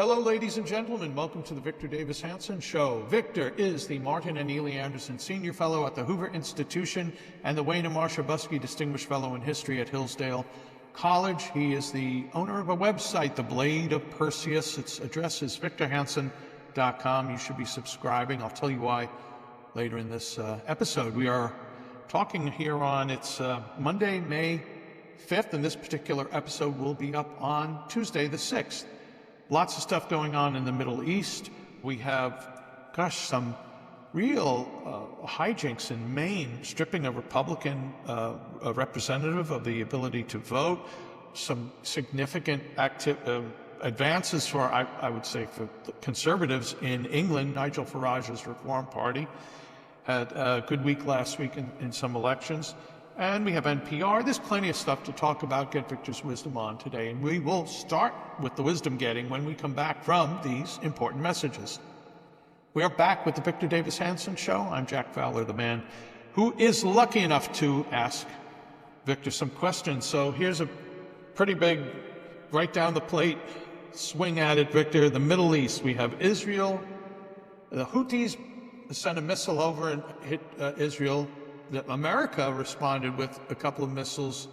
Hello, ladies and gentlemen. Welcome to the Victor Davis Hanson Show. Victor is the Martin and Neely Anderson Senior Fellow at the Hoover Institution and the Wayne and Marcia Buskey Distinguished Fellow in History at Hillsdale College. He is the owner of a website, The Blade of Perseus. Its address is victorhanson.com. You should be subscribing. I'll tell you why later in this episode. We are talking here on, it's Monday, May 5th, and this particular episode will be up on Tuesday, the 6th. Lots of stuff going on in the Middle East. We have, some real hijinks in Maine, stripping a Republican representative of the ability to vote. Some significant advances for, I would say, for conservatives in England. Nigel Farage's Reform Party had a good week last week in some elections. And we have NPR. There's plenty of stuff to talk about. Get Victor's wisdom on today. And we will start with the wisdom getting when we come back from these important messages. We are back with the Victor Davis Hanson Show. I'm Jack Fowler, the man who is lucky enough to ask Victor some questions. So here's a pretty big, right down the plate, swing at it, Victor. The Middle East. We have Israel. The Houthis sent a missile over and hit Israel. America responded with a couple of missiles,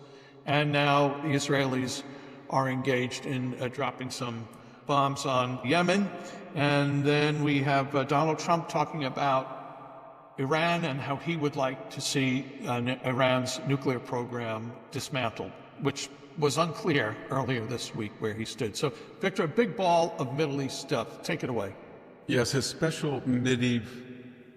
and now the Israelis are engaged in dropping some bombs on Yemen. And then we have Donald Trump talking about Iran and how he would like to see Iran's nuclear program dismantled, which was unclear earlier this week where he stood. So, Victor, a big ball of Middle East stuff. Take it away. Yes, his special Mideast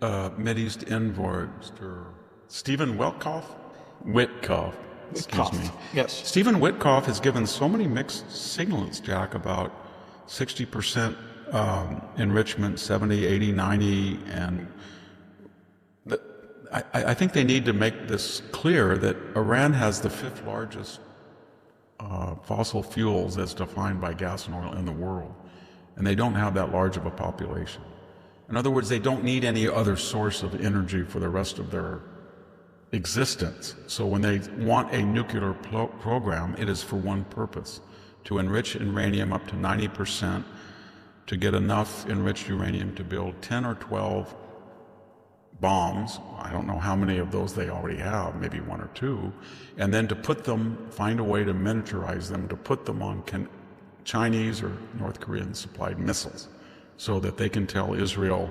envoy, Mr. Stephen Witkoff, excuse me. Yes. Stephen Witkoff has given so many mixed signals, Jack, about 60% enrichment, 70, 80, 90, and I think they need to make this clear that Iran has the 5th largest fossil fuels as defined by gas and oil in the world, and they don't have that large of a population. In other words, they don't need any other source of energy for the rest of their existence. So when they want a nuclear program, it is for one purpose: to enrich uranium up to 90%, to get enough enriched uranium to build 10 or 12 bombs. I don't know how many of those they already have, maybe 1 or 2, and then to put them, find a way to miniaturize them, to put them on Chinese or North Korean supplied missiles, so that they can tell Israel,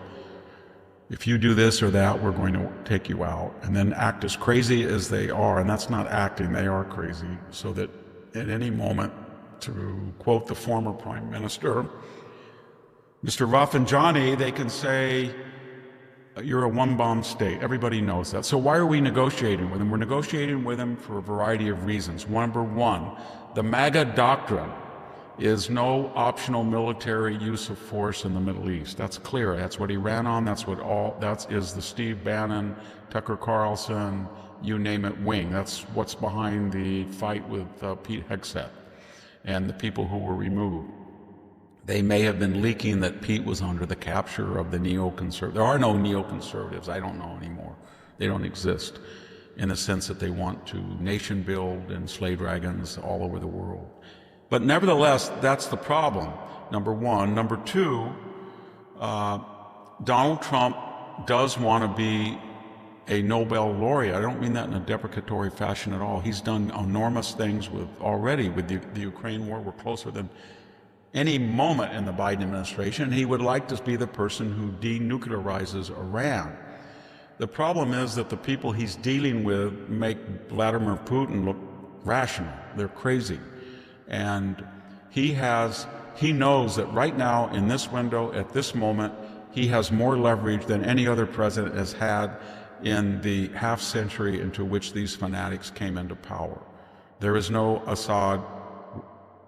if you do this or that, we're going to take you out, and then act as crazy as they are. And that's not acting, they are crazy, so that at any moment, to quote the former Prime Minister, Mr. Rafsanjani, they can say, you're a one-bomb state. Everybody knows that. So why are we negotiating with them? We're negotiating with them for a variety of reasons. Number one, the MAGA doctrine is no optional military use of force in the Middle East. That's clear. That's what he ran on. That is the Steve Bannon, Tucker Carlson, you name it, wing. That's what's behind the fight with Pete Hegseth and the people who were removed. They may have been leaking that Pete was under the capture of the neoconservatives. There are no neoconservatives. I don't know anymore. They don't exist, in the sense that they want to nation build and slay dragons all over the world. But nevertheless, that's the problem, number one. Number two, Donald Trump does want to be a Nobel laureate. I don't mean that in a deprecatory fashion at all. He's done enormous things already with the Ukraine war. We're closer than any moment in the Biden administration. He would like to be the person who denuclearizes Iran. The problem is that the people he's dealing with make Vladimir Putin look rational. They're crazy. And he knows that right now, in this window, at this moment, he has more leverage than any other president has had in the half century into which these fanatics came into power. There is no Assad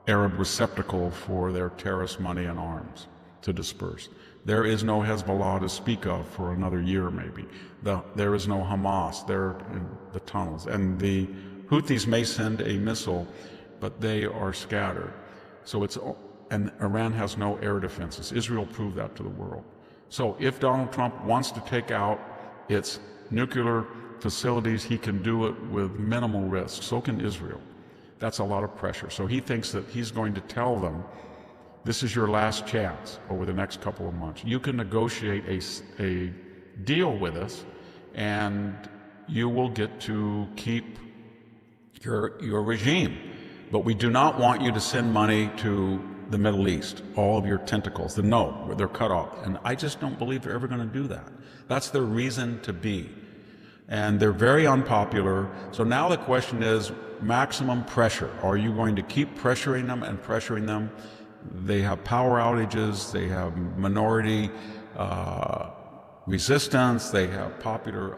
Arab receptacle for their terrorist money and arms to disperse. There is no Hezbollah to speak of for another year, maybe. There is no Hamas. They're in the tunnels. And the Houthis may send a missile, but they are scattered. And Iran has no air defenses. Israel proved that to the world. So if Donald Trump wants to take out its nuclear facilities, he can do it with minimal risk. So can Israel. That's a lot of pressure. So he thinks that he's going to tell them This is your last chance over the next couple of months. You can negotiate a deal with us, and you will get to keep your regime. But we do not want you to send money to the Middle East, all of your tentacles. No, they're cut off. And I just don't believe they're ever going to do that. That's their reason to be. And they're very unpopular. So now the question is maximum pressure. Are you going to keep pressuring them and pressuring them? They have power outages, they have minority resistance, they have popular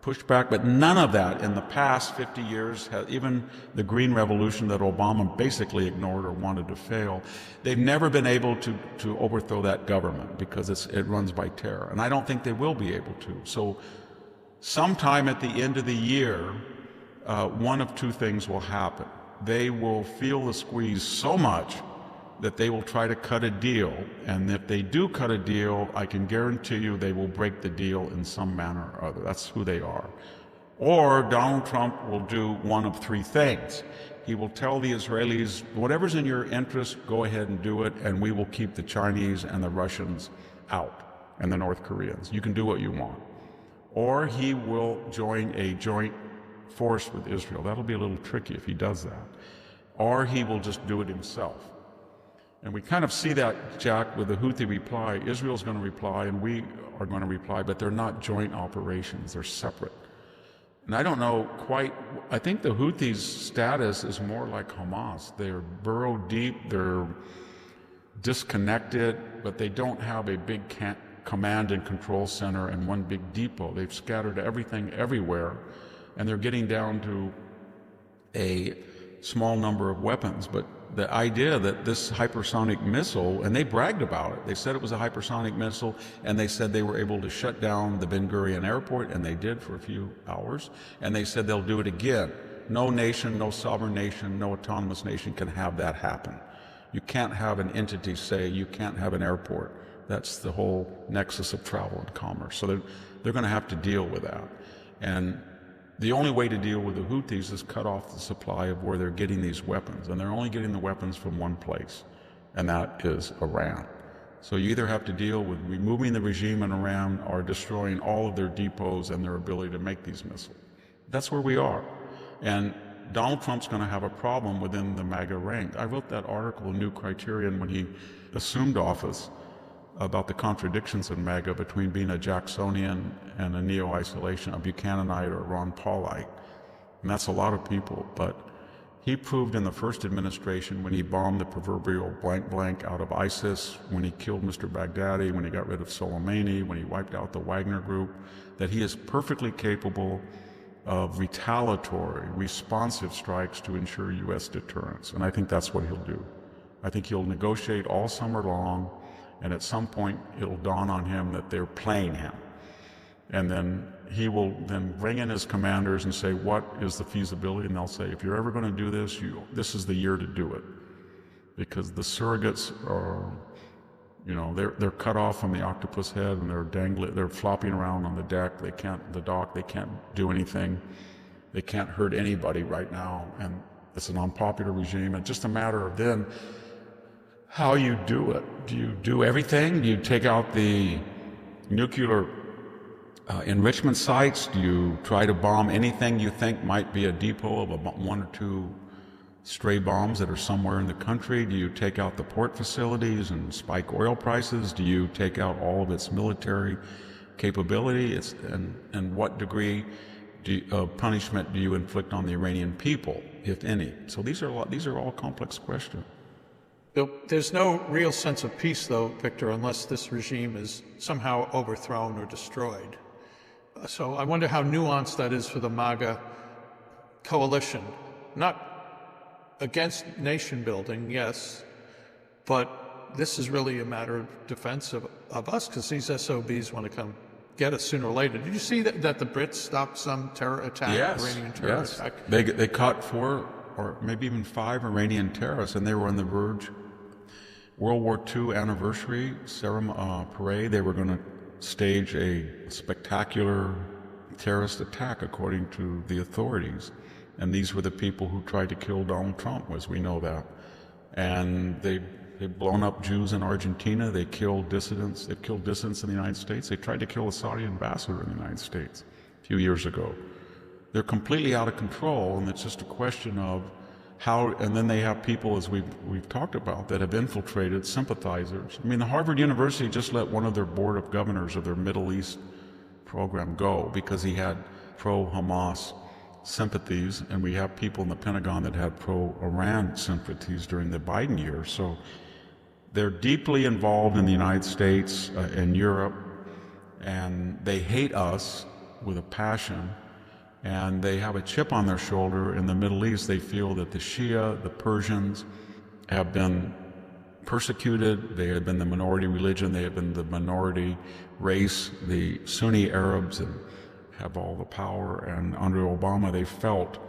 pushback, but none of that in the past 50 years, even the Green Revolution that Obama basically ignored or wanted to fail, they've never been able to overthrow that government because it runs by terror. And I don't think they will be able to. So sometime at the end of the year, one of two things will happen. They will feel the squeeze so much that they will try to cut a deal, and if they do cut a deal, I can guarantee you they will break the deal in some manner or other. That's who they are. Or Donald Trump will do one of three things. He will tell the Israelis, whatever's in your interest, go ahead and do it, and we will keep the Chinese and the Russians out, and the North Koreans. You can do what you want. Or he will join a joint force with Israel. That'll be a little tricky if he does that. Or he will just do it himself. And we kind of see that, Jack, with the Houthi reply. Israel's going to reply, and we are going to reply, but they're not joint operations. They're separate. And I don't know quite, I think the Houthis' status is more like Hamas. They're burrowed deep, they're disconnected, but they don't have a big command and control center and one big depot. They've scattered everything everywhere, and they're getting down to a small number of weapons. But the idea that this hypersonic missile, and they bragged about it, they said it was a hypersonic missile, and they said they were able to shut down the Ben Gurion airport, and they did for a few hours, and they said they'll do it again. No nation, no sovereign nation, no autonomous nation can have that happen. You can't have an entity say you can't have an airport. That's the whole nexus of travel and commerce. So they're going to have to deal with that. And the only way to deal with the Houthis is cut off the supply of where they're getting these weapons. And they're only getting the weapons from one place, and that is Iran. So you either have to deal with removing the regime in Iran or destroying all of their depots and their ability to make these missiles. That's where we are. And Donald Trump's going to have a problem within the MAGA rank. I wrote that article in New Criterion when he assumed office about the contradictions in MAGA between being a Jacksonian and a neo-isolation, a Buchananite or a Ron Paulite. And that's a lot of people, but he proved in the first administration, when he bombed the proverbial blank out of ISIS, when he killed Mr. Baghdadi, when he got rid of Soleimani, when he wiped out the Wagner Group, that he is perfectly capable of retaliatory, responsive strikes to ensure U.S. deterrence. And I think that's what he'll do. I think he'll negotiate all summer long, and at some point it'll dawn on him that they're playing him. And then he will then bring in his commanders and say, what is the feasibility? And they'll say, if you're ever going to do this, this is the year to do it. Because the surrogates are, they're cut off from the octopus head, and they're flopping around on the deck. They can't do anything. They can't hurt anybody right now. And it's an unpopular regime. It's just a matter of then how you do it. Do you do everything? Do you take out the nuclear enrichment sites? Do you try to bomb anything you think might be a depot of one or two stray bombs that are somewhere in the country? Do you take out the port facilities and spike oil prices? Do you take out all of its military capability? And what degree of punishment do you inflict on the Iranian people, if any? So these are all complex questions. There's no real sense of peace, though, Victor, unless this regime is somehow overthrown or destroyed. So I wonder how nuanced that is for the MAGA coalition. Not against nation building, yes, but this is really a matter of defense of us, because these SOBs want to come get us sooner or later. Did you see that the Brits stopped some terror attack, Iranian terror attack? They caught 4 or maybe even 5 Iranian terrorists, and they were on the verge. World War II anniversary parade, they were going to stage a spectacular terrorist attack, according to the authorities. And these were the people who tried to kill Donald Trump, as we know that. And they they've blown up Jews in Argentina. They killed dissidents. They've killed dissidents in the United States. They tried to kill a Saudi ambassador in the United States a few years ago. They're completely out of control, and it's just a question of how. And then they have people, as we've talked about, that have infiltrated sympathizers. I mean, the Harvard University just let one of their board of governors of their Middle East program go because he had pro-Hamas sympathies, and we have people in the Pentagon that had pro-Iran sympathies during the Biden years. So they're deeply involved in the United States and Europe, and they hate us with a passion, and they have a chip on their shoulder. In the Middle East, they feel that the Shia, the Persians, have been persecuted. They have been the minority religion. They have been the minority race. The Sunni Arabs and have all the power, and under Obama they felt,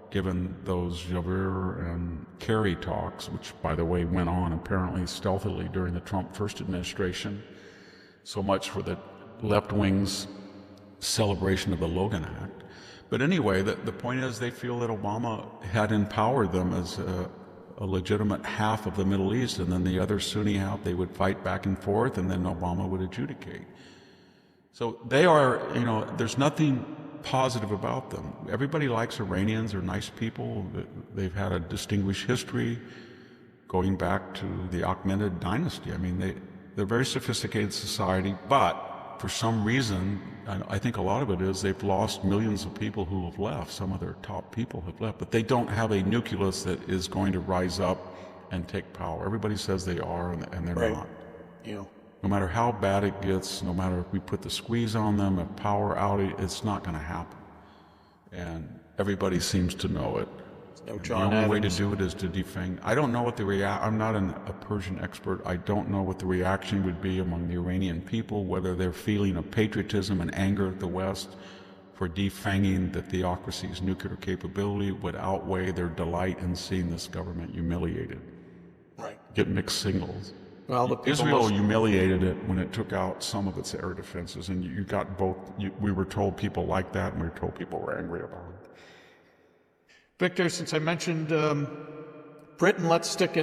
given those Javier and Kerry talks, which by the way went on apparently stealthily during the Trump first administration, so much for the left wing's celebration of the Logan Act. But anyway, the point is they feel that Obama had empowered them as a legitimate half of the Middle East, and then the other Sunni half, they would fight back and forth, and then Obama would adjudicate. So they are, there's nothing positive about them. Everybody likes Iranians. They're nice people. They've had a distinguished history going back to the Achaemenid dynasty. I mean, they're a very sophisticated society, but for some reason, I think a lot of it is they've lost millions of people who have left. Some of their top people have left, but they don't have a nucleus that is going to rise up and take power. Everybody says they are, and they're not. Yeah. No matter how bad it gets, no matter if we put the squeeze on them, a power outage, it's not going to happen. And everybody seems to know it. No the John only way to Adams. do it is to defang. I don't know what I'm not a Persian expert. I don't know what the reaction would be among the Iranian people, whether their feeling of patriotism and anger at the West for defanging the theocracy's nuclear capability would outweigh their delight in seeing this government humiliated. Right. Get mixed signals. Well, the people Israel humiliated it when it took out some of its air defenses, and you got both. We were told people liked that, and we were told people were angry about it. Victor, since I mentioned Britain, let's stick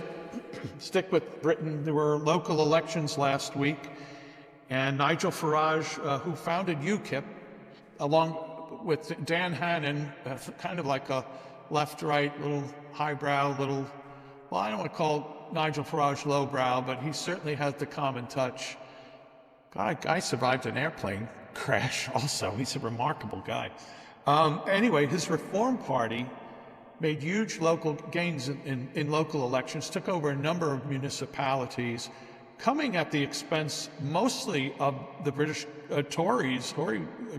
with Britain. There were local elections last week, and Nigel Farage, who founded UKIP, along with Dan Hannan, kind of like a left-right, little highbrow, well, I don't want to call Nigel Farage lowbrow, but he certainly has the common touch. Guy survived an airplane crash also. He's a remarkable guy. Anyway, his Reform Party made huge local gains in local elections, took over a number of municipalities, coming at the expense mostly of the British Tory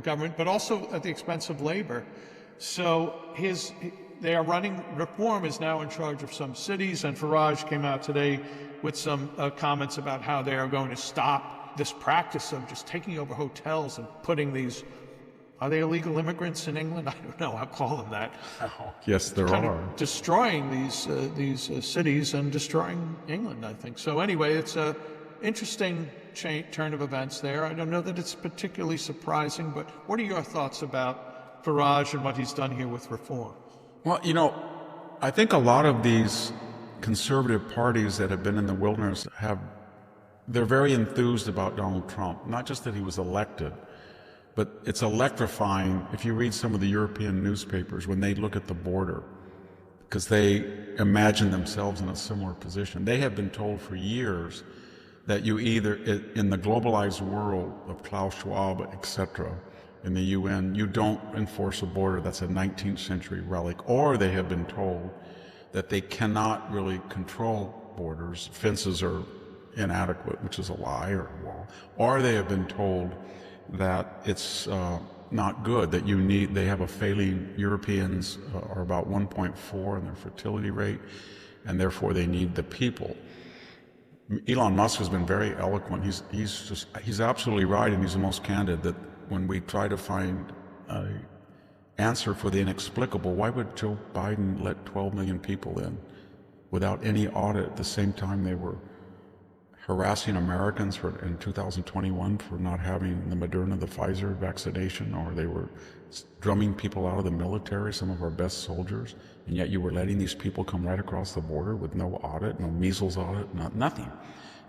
government, but also at the expense of Labour. So they are running. Reform is now in charge of some cities, and Farage came out today with some comments about how they are going to stop this practice of just taking over hotels and putting these. Are they illegal immigrants in England? I don't know. I'll call them that. Yes, there are. Destroying these cities and destroying England, I think. So anyway, it's a interesting turn of events there. I don't know that it's particularly surprising, but what are your thoughts about Farage and what he's done here with Reform? Well, I think a lot of these conservative parties that have been in the wilderness they're very enthused about Donald Trump. Not just that he was elected, but it's electrifying if you read some of the European newspapers when they look at the border, because they imagine themselves in a similar position. They have been told for years that you either, in the globalized world of Klaus Schwab, etc., in the UN, you don't enforce a border. That's a 19th century relic. Or they have been told that they cannot really control borders. Fences are inadequate, which is a lie, or a wall. Or they have been told that it's not good, that they have a failing. Europeans are about 1.4 in their fertility rate, and therefore they need the people. Elon Musk has been very eloquent. He's absolutely right, and he's the most candid, that when we try to find an answer for the inexplicable, why would Joe Biden let 12 million people in without any audit at the same time they were harassing Americans in 2021 for not having the Moderna, the Pfizer vaccination, or they were drumming people out of the military, some of our best soldiers, and yet you were letting these people come right across the border with no audit, no measles audit, nothing.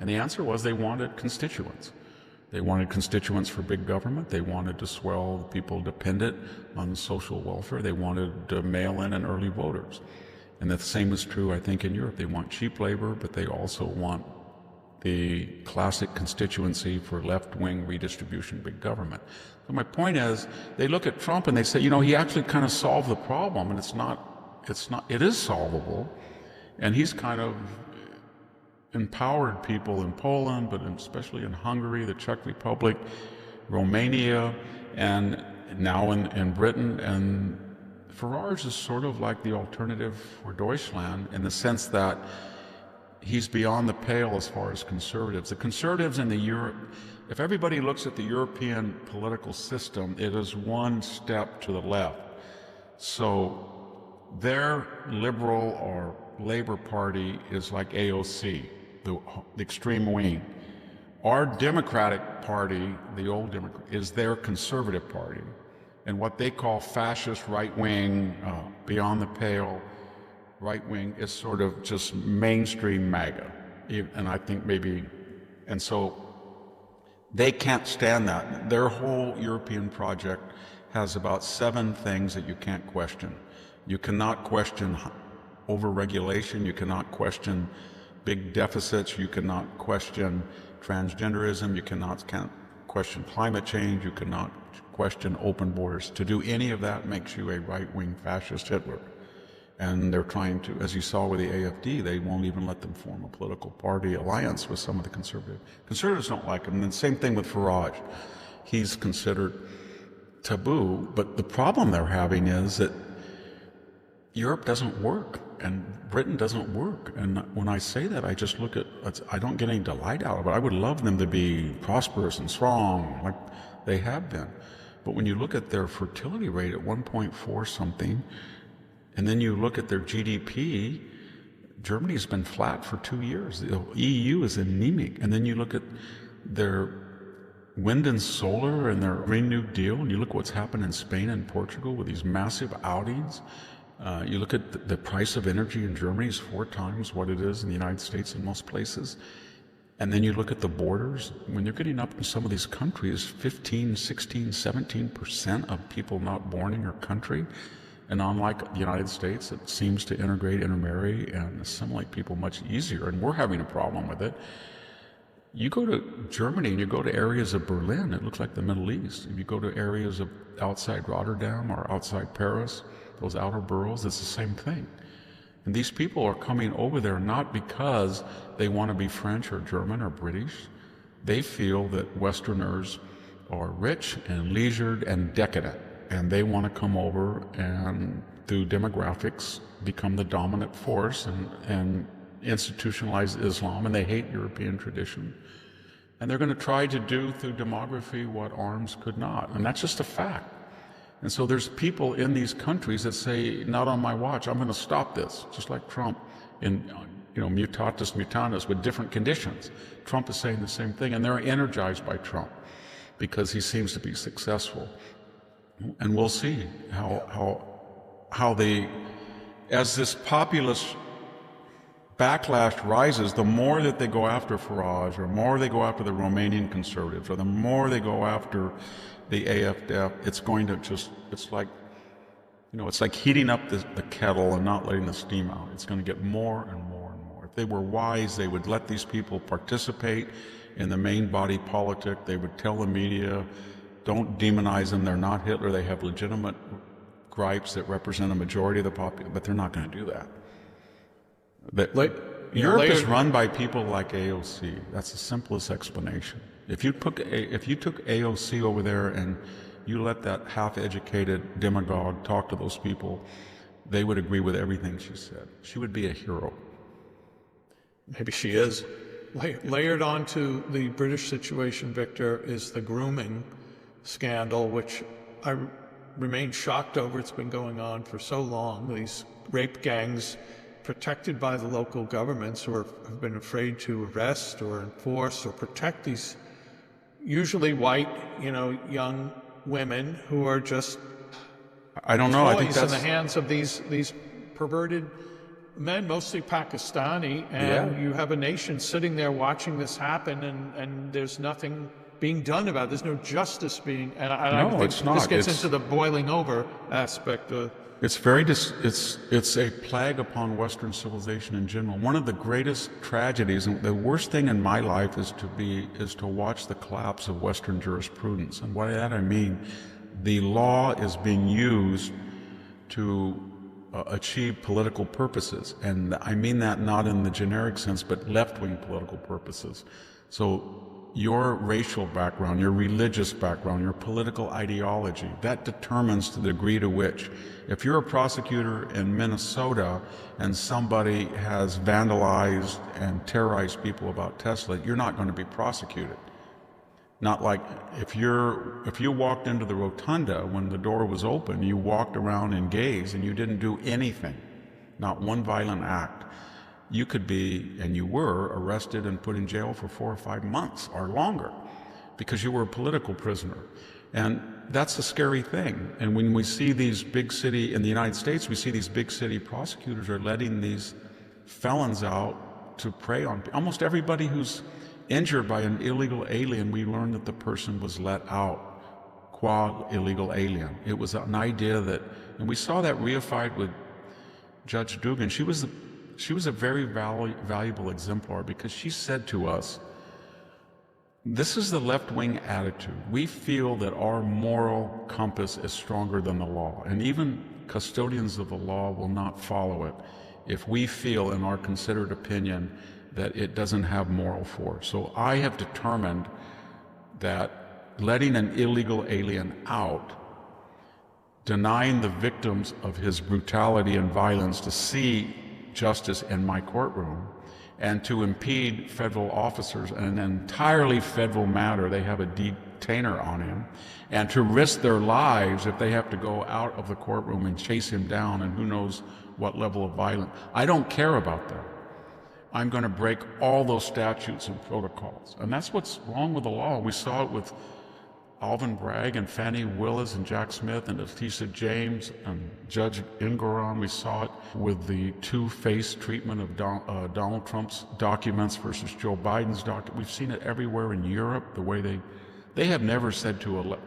And the answer was they wanted constituents. They wanted constituents for big government. They wanted to swell people dependent on social welfare. They wanted mail-in and early voters. And the same is true, I think, in Europe. They want cheap labor, but they also want the classic constituency for left-wing redistribution, big government. So my point is, they look at Trump and they say, he actually kind of solved the problem, and it is solvable. And he's kind of empowered people in Poland, but especially in Hungary, the Czech Republic, Romania, and now in Britain. And Farage is sort of like the alternative for Deutschland in the sense that he's beyond the pale as far as conservatives. The conservatives in if everybody looks at the European political system, it is one step to the left. So their liberal or Labor Party is like AOC, the extreme wing. Our Democratic Party, the old Democrat, is their conservative party. And what they call fascist right-wing, beyond the pale right-wing is sort of just mainstream MAGA. And I think and so they can't stand that. Their whole European project has about 7 things that you can't question. You cannot question overregulation. You cannot question big deficits. You cannot question transgenderism. You can't question climate change. You cannot question open borders. To do any of that makes you a right-wing fascist Hitler. And they're trying to, as you saw with the AFD, they won't even let them form a political party alliance with some of the conservatives. Conservatives don't like him. And the same thing with Farage. He's considered taboo. But the problem they're having is that Europe doesn't work and Britain doesn't work. And when I say that, I just look at, I don't get any delight out of it. I would love them to be prosperous and strong like they have been. But when you look at their fertility rate at 1.4 something, and then you look at their GDP, Germany's been flat for 2 years. The EU is anemic. And then you look at their wind and solar and their Green New Deal, and you look what's happened in Spain and Portugal with these massive outings. You look at the price of energy in Germany is 4 times what it is in the United States in most places. And then you look at the borders. When you're getting up in some of these countries, 15, 16, 17% of people not born in your country. And unlike the United States, it seems to integrate, intermarry, and assimilate people much easier. And we're having a problem with it. You go to Germany and you go to areas of Berlin, it looks like the Middle East. If you go to areas of outside Rotterdam or outside Paris, those outer boroughs, it's the same thing. And these people are coming over there not because they want to be French or German or British. They feel that Westerners are rich and leisured and decadent. And they want to come over and, through demographics, become the dominant force and institutionalize Islam. And they hate European tradition. And they're going to try to do through demography what arms could not. And that's just a fact. And so there's people in these countries that say, not on my watch, I'm going to stop this. Just like Trump in, mutatis mutandis with different conditions. Trump is saying the same thing. And they're energized by Trump because he seems to be successful. And we'll see how as this populist backlash rises, the more that they go after Farage, or more they go after the Romanian conservatives, or the more they go after the AFD, it's going to it's like heating up the kettle and not letting the steam out. It's going to get more and more and more. If they were wise, they would let these people participate in the main body politic. They would tell the media, don't demonize them. They're not Hitler. They have legitimate gripes that represent a majority of the population, but they're not going to do that. Europe is run by people like AOC. That's the simplest explanation. If you took AOC over there and you let that half-educated demagogue talk to those people, they would agree with everything she said. She would be a hero. Maybe she is. Layered onto the British situation, Victor, is the grooming scandal, which I remain shocked over. It's been going on for so long. These rape gangs protected by the local governments, or have been afraid to arrest or enforce or protect these usually white, young women who are just I don't know. I think toys that's in the hands of these perverted men, mostly Pakistani, and you have a nation sitting there watching this happen, and there's nothing being done about it. There's no justice being, and I think it's not. this gets It's- into the boiling over aspect of. It's it's a plague upon Western civilization in general. One of the greatest tragedies, and the worst thing in my life is to watch the collapse of Western jurisprudence. And by that I mean, the law is being used to achieve political purposes, and I mean that not in the generic sense, but left-wing political purposes. So your racial background, your religious background, your political ideology, that determines the degree to which, if you're a prosecutor in Minnesota and somebody has vandalized and terrorized people about Tesla, you're not going to be prosecuted. Not like if you walked into the rotunda when the door was open, you walked around and gazed and you didn't do anything, not one violent act. You could be, and you were, arrested and put in jail for 4 or 5 months or longer because you were a political prisoner. And that's a scary thing. And when we see these big city, in the United States, we see these big city prosecutors are letting these felons out to prey on almost everybody who's injured by an illegal alien. We learned that the person was let out qua illegal alien. It was an idea that, and we saw that reified with Judge Dugan. She was a very valuable exemplar because she said to us, this is the left-wing attitude. We feel that our moral compass is stronger than the law, and even custodians of the law will not follow it if we feel in our considered opinion that it doesn't have moral force. So I have determined that letting an illegal alien out, denying the victims of his brutality and violence to see justice in my courtroom, and to impede federal officers in an entirely federal matter, they have a detainer on him, and to risk their lives if they have to go out of the courtroom and chase him down and who knows what level of violence. I don't care about that. I'm going to break all those statutes and protocols. And that's what's wrong with the law. We saw it with Alvin Bragg and Fannie Willis and Jack Smith and Letitia James and Judge Engoron. We saw it with the two-faced treatment of Donald Trump's documents versus Joe Biden's documents. We've seen it everywhere in Europe, the way they have never said to a...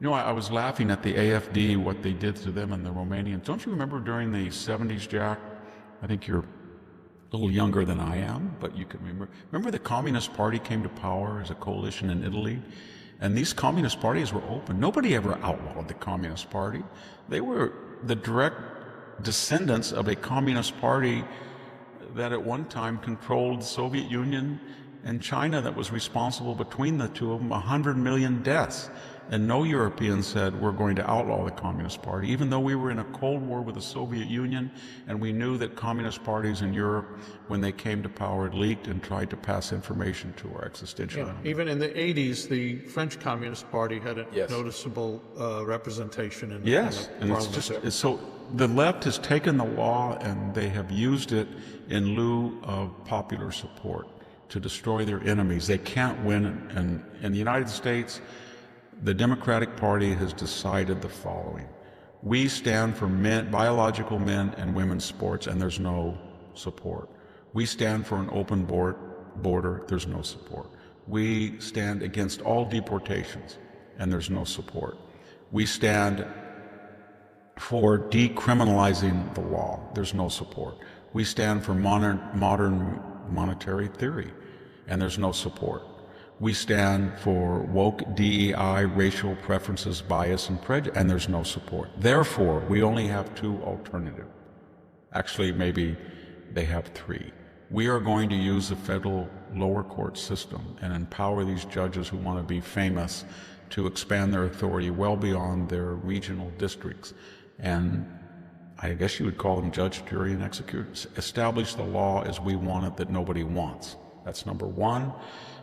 I was laughing at the AFD, what they did to them and the Romanians. Don't you remember during the 70s, Jack? I think you're a little younger than I am, but you can remember. Remember the Communist Party came to power as a coalition in Italy? And these communist parties were open. Nobody ever outlawed the Communist Party. They were the direct descendants of a communist party that at one time controlled the Soviet Union and China, that was responsible between the two of them 100 million deaths. And no European said, we're going to outlaw the Communist Party, even though we were in a Cold War with the Soviet Union, and we knew that communist parties in Europe, when they came to power, leaked and tried to pass information to our existential enemy. Even in the 80s, the French Communist Party had a noticeable representation in the and parliament. so the left has taken the law and they have used it in lieu of popular support to destroy their enemies. They can't win. And in the United States, the Democratic Party has decided the following. We stand for biological men and women's sports, and there's no support. We stand for an open border, there's no support. We stand against all deportations, and there's no support. We stand for decriminalizing the law, there's no support. We stand for modern monetary theory, and there's no support. We stand for woke DEI, racial preferences, bias, and prejudice, and there's no support. Therefore, we only have two alternatives. Actually, maybe they have three. We are going to use the federal lower court system and empower these judges who want to be famous to expand their authority well beyond their regional districts. And I guess you would call them judge, jury, and executors. Establish the law as we want it that nobody wants. That's number one.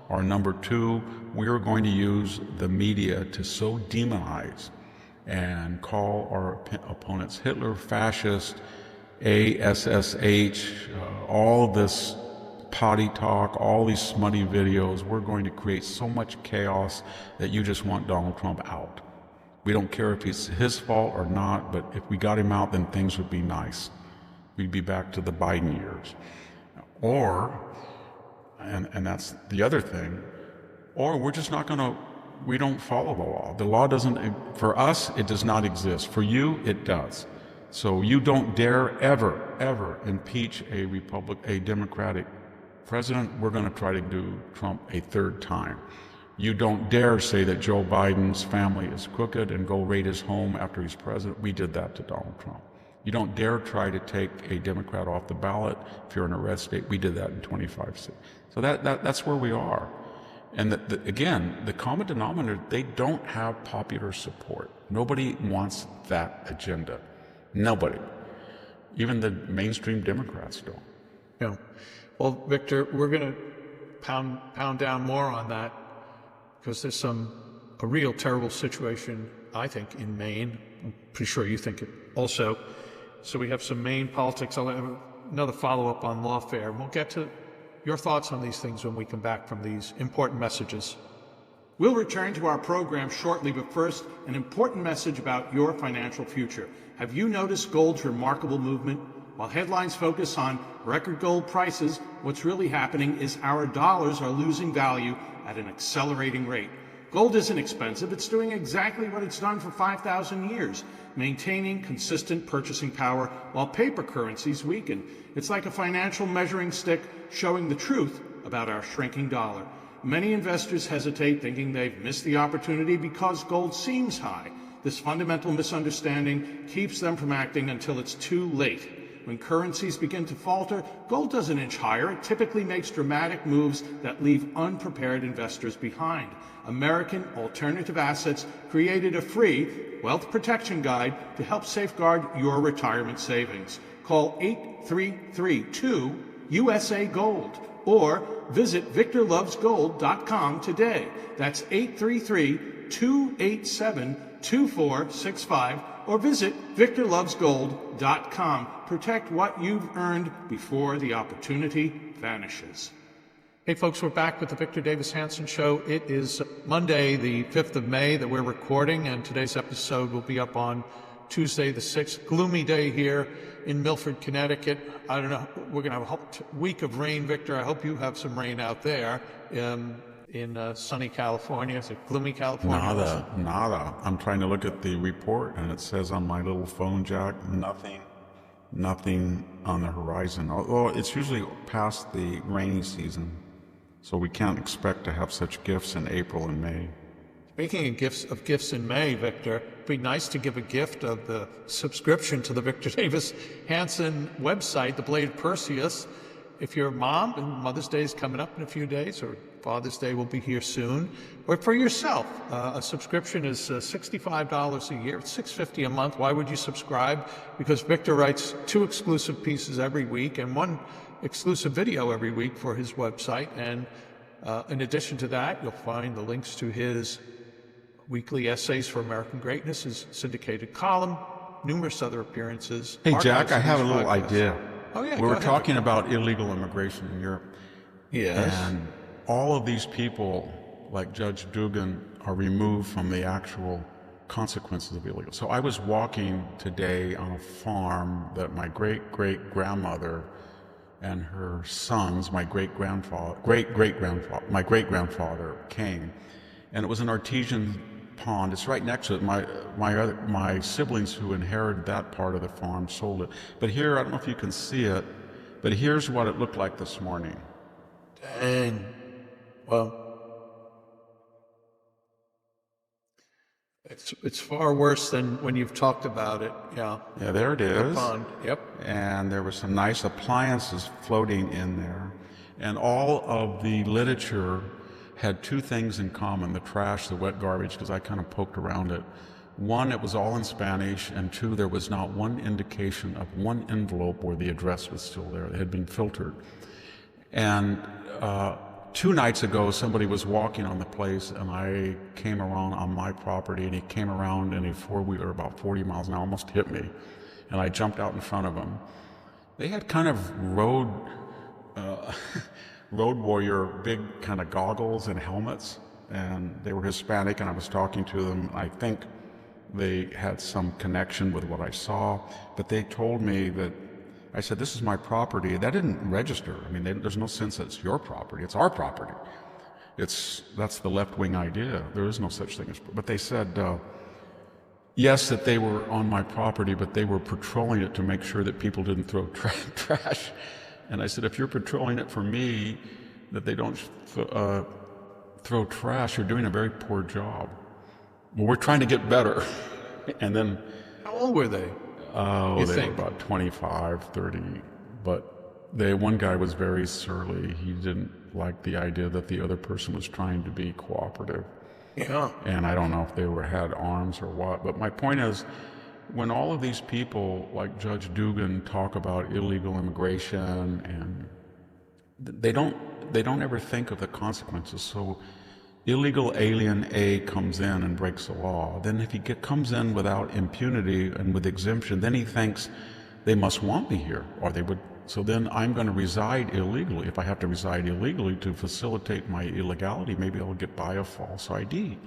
Or number two, we are going to use the media to so demonize and call our opponents Hitler, fascist, ASSH, all this potty talk, all these smutty videos. We're going to create so much chaos that you just want Donald Trump out. We don't care if it's his fault or not, but if we got him out, then things would be nice. We'd be back to the Biden years. Or, and that's the other thing, or we're just not going to, we don't follow the law. The law doesn't, for us, it does not exist. For you, it does. So you don't dare ever impeach a Democratic president. We're going to try to do Trump a third time. You don't dare say that Joe Biden's family is crooked and go raid his home after he's president. We did that to Donald Trump. You don't dare try to take a Democrat off the ballot if you're in a red state. We did that in 25 states. So that's where we are. And again, the common denominator, they don't have popular support. Nobody wants that agenda. Nobody. Even the mainstream Democrats don't. Yeah. Well, Victor, we're going to pound down more on that because there's a real terrible situation, I think, in Maine. I'm pretty sure you think it also. So we have some Maine politics. I'll have another follow-up on lawfare. We'll get to your thoughts on these things when we come back from these important messages. We'll return to our program shortly, but first, an important message about your financial future. Have you noticed gold's remarkable movement? While headlines focus on record gold prices, what's really happening is our dollars are losing value at an accelerating rate. Gold isn't expensive. It's doing exactly what it's done for 5,000 years, maintaining consistent purchasing power while paper currencies weaken. It's like a financial measuring stick showing the truth about our shrinking dollar. Many investors hesitate, thinking they've missed the opportunity because gold seems high. This fundamental misunderstanding keeps them from acting until it's too late. When currencies begin to falter, gold doesn't inch higher. It typically makes dramatic moves that leave unprepared investors behind. American Alternative Assets created a free wealth protection guide to help safeguard your retirement savings. Call 833-2-USA-GOLD or visit victorlovesgold.com today. That's 833-287-2465 or visit victorlovesgold.com. Protect what you've earned before the opportunity vanishes. Hey folks, we're back with the Victor Davis Hanson Show. It is Monday, the 5th of May that we're recording, and today's episode will be up on Tuesday the 6th. Gloomy day here in Milford, Connecticut. I don't know, we're going to have a week of rain, Victor. I hope you have some rain out there in sunny California. Is it gloomy California? Nada. I'm trying to look at the report, and it says on my little phone jack, nothing on the horizon. Although it's usually past the rainy season, so we can't expect to have such gifts in April and May. Speaking of gifts in May, Victor, it'd be nice to give a gift of the subscription to the Victor Davis Hanson website, the Blade Perseus. If you're a mom, and Mother's Day is coming up in a few days, or Father's Day will be here soon, or for yourself, a subscription is $65 a year. It's $6.50 a month. Why would you subscribe? Because Victor writes 2 exclusive pieces every week and 1 exclusive video every week for his website. And in addition to that, you'll find the links to his weekly essays for American Greatness, his syndicated column, numerous other appearances. Hey, Jack, I have a little idea. Oh, yeah. We were talking about illegal immigration in Europe. Yes. And all of these people, like Judge Dugan, are removed from the actual consequences of illegal. So I was walking today on a farm that my great-great-grandmother and her sons, my great-great-grandfather came. And it was an artesian pond. It's right next to it. My siblings who inherited that part of the farm sold it. But here, I don't know if you can see it, but here's what it looked like this morning. Dang. Well, it's far worse than when you've talked about it. Yeah. Yeah, there it is. The pond. Yep. And there were some nice appliances floating in there. And all of the literature had 2 things in common: the trash, the wet garbage, because I kind of poked around it. 1, it was all in Spanish, and 2, there was not one indication of one envelope where the address was still there. It had been filtered. And 2 nights ago, somebody was walking on the place, and I came around on my property, and he came around in a 4-wheeler about 40 miles an hour, almost hit me. And I jumped out in front of him. They had kind of uh, road warrior, big kind of goggles and helmets, and they were Hispanic, and I was talking to them. I think they had some connection with what I saw, but they told me that, I said, this is my property. That didn't register. I mean, there's no sense that it's your property. It's our property. That's the left-wing idea. There is no such thing as, but they said, yes, that they were on my property, but they were patrolling it to make sure that people didn't throw trash. And I said, if you're patrolling it for me, that they don't throw trash, you're doing a very poor job. Well, we're trying to get better. And then... How old were they? Oh, they were about 25, 30. But one guy was very surly. He didn't like the idea that the other person was trying to be cooperative. Yeah. And I don't know if they had arms or what. But my point is, when all of these people like Judge Dugan talk about illegal immigration, and they don't ever think of the consequences. So illegal alien A comes in and breaks the law. Then if he comes in without impunity and with exemption, then he thinks they must want me here, or they would. So then I'm going to reside illegally. If I have to reside illegally to facilitate my illegality, maybe I'll get by a false ID.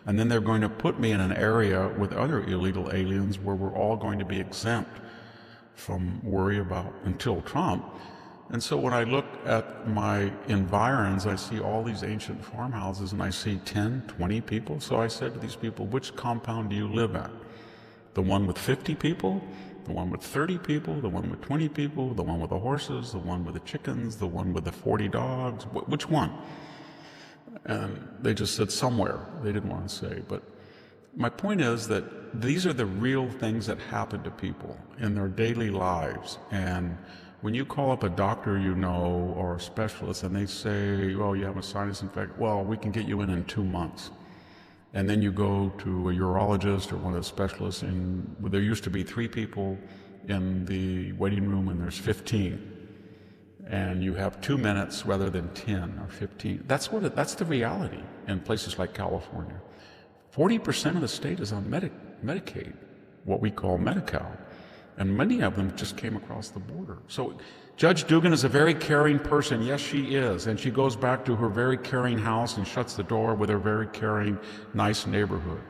And then they're going to put me in an area with other illegal aliens where we're all going to be exempt from worry about until Trump. And so when I look at my environs, I see all these ancient farmhouses, and I see 10, 20 people. So I said to these people, which compound do you live at? The one with 50 people? The one with 30 people? The one with 20 people? The one with the horses? The one with the chickens? The one with the 40 dogs? Which one? And they just said somewhere. They didn't want to say. But my point is that these are the real things that happen to people in their daily lives. And when you call up a doctor you know or a specialist and they say, well, you have a sinus infection, well, we can get you in 2 months. And then you go to a urologist or one of the specialists, and there used to be 3 people in the waiting room and there's 15. And you have 2 minutes rather than 10 or 15. That's the reality in places like California. 40% of the state is on Medicaid, what we call Medi-Cal. And many of them just came across the border. So Judge Dugan is a very caring person. Yes, she is. And she goes back to her very caring house and shuts the door with her very caring, nice neighborhood.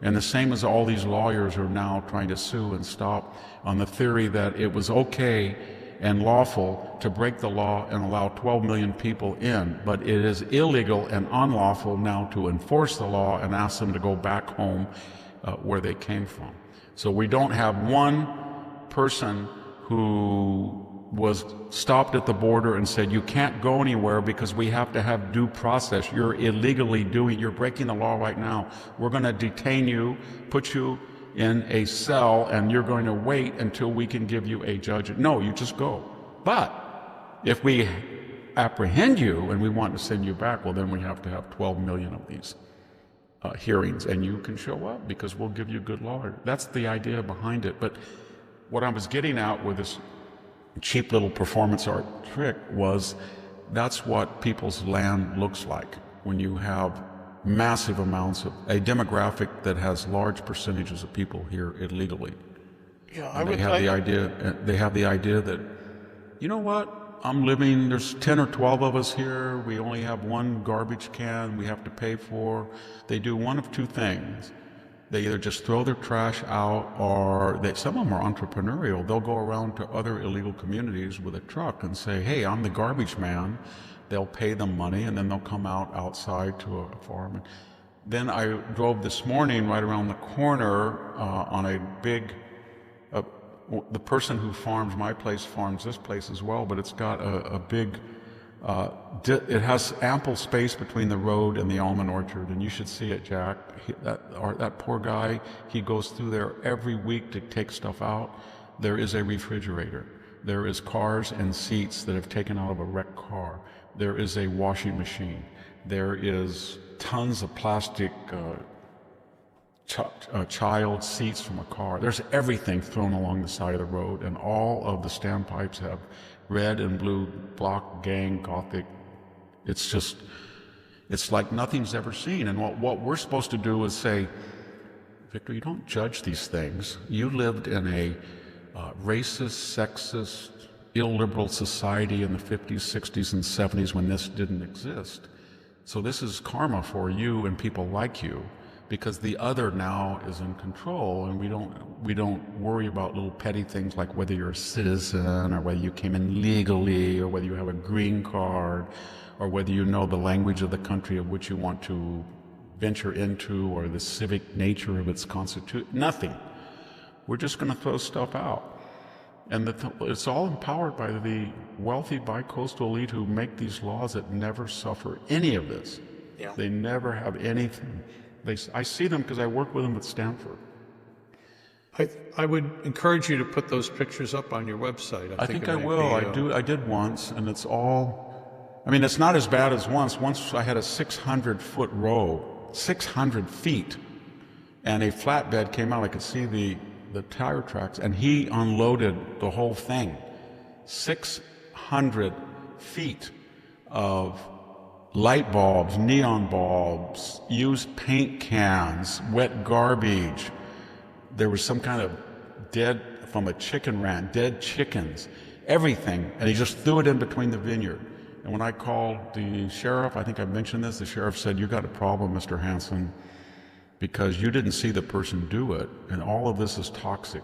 And the same as all these lawyers are now trying to sue and stop on the theory that it was okay and lawful to break the law and allow 12 million people in, but it is illegal and unlawful now to enforce the law and ask them to go back home where they came from. So we don't have one person who was stopped at the border and said, you can't go anywhere because we have to have due process. You're you're breaking the law right now. We're going to detain you, put you in a cell, and you're going to wait until we can give you a judgment. No, you just go. But if we apprehend you and we want to send you back, well, then we have to have 12 million of these hearings, and you can show up because we'll give you a good lawyer. That's the idea behind it. But what I was getting at with this cheap little performance art trick was that's what people's land looks like when you have massive amounts of a demographic that has large percentages of people here illegally. Yeah, they have the idea that, you know what, there's 10 or 12 of us here, we only have one garbage can we have to pay for. They do one of two things. They either just throw their trash out, or some of them are entrepreneurial. They'll go around to other illegal communities with a truck and say, hey, I'm the garbage man. They'll pay them money, and then they'll come outside to a farm. And then I drove this morning right around the corner on a big, the person who farms my place farms this place as well, but it's got a big, it has ample space between the road and the almond orchard, and you should see it, Jack. That poor guy, he goes through there every week to take stuff out. There is a refrigerator. There is cars and seats that have taken out of a wrecked car. There is a washing machine. There is tons of plastic child seats from a car. There's everything thrown along the side of the road, and all of the standpipes have red and blue block, gang, Gothic. It's like nothing's ever seen. And what we're supposed to do is say, Victor, you don't judge these things. You lived in a racist, sexist, illiberal society in the 50s, 60s, and 70s when this didn't exist. So this is karma for you and people like you, because the other now is in control, and we don't worry about little petty things like whether you're a citizen or whether you came in legally or whether you have a green card or whether you know the language of the country of which you want to venture into or the civic nature of its constitution. Nothing. We're just going to throw stuff out. And it's all empowered by the wealthy bi-coastal elite who make these laws that never suffer any of this. Yeah. They never have anything. I see them because I work with them at Stanford. I would encourage you to put those pictures up on your website. I think I will. I did once, and it's all, I mean, it's not as bad as once. Once I had a 600-foot row, 600 feet, and a flatbed came out. I could see the tire tracks, and he unloaded the whole thing. 600 feet of light bulbs, neon bulbs, used paint cans, wet garbage. There was some kind of dead from a chicken ranch, dead chickens, everything. And he just threw it in between the vineyard. And when I called the sheriff, I think I mentioned this, the sheriff said, "You got a problem, Mr. Hanson, because you didn't see the person do it. And all of this is toxic.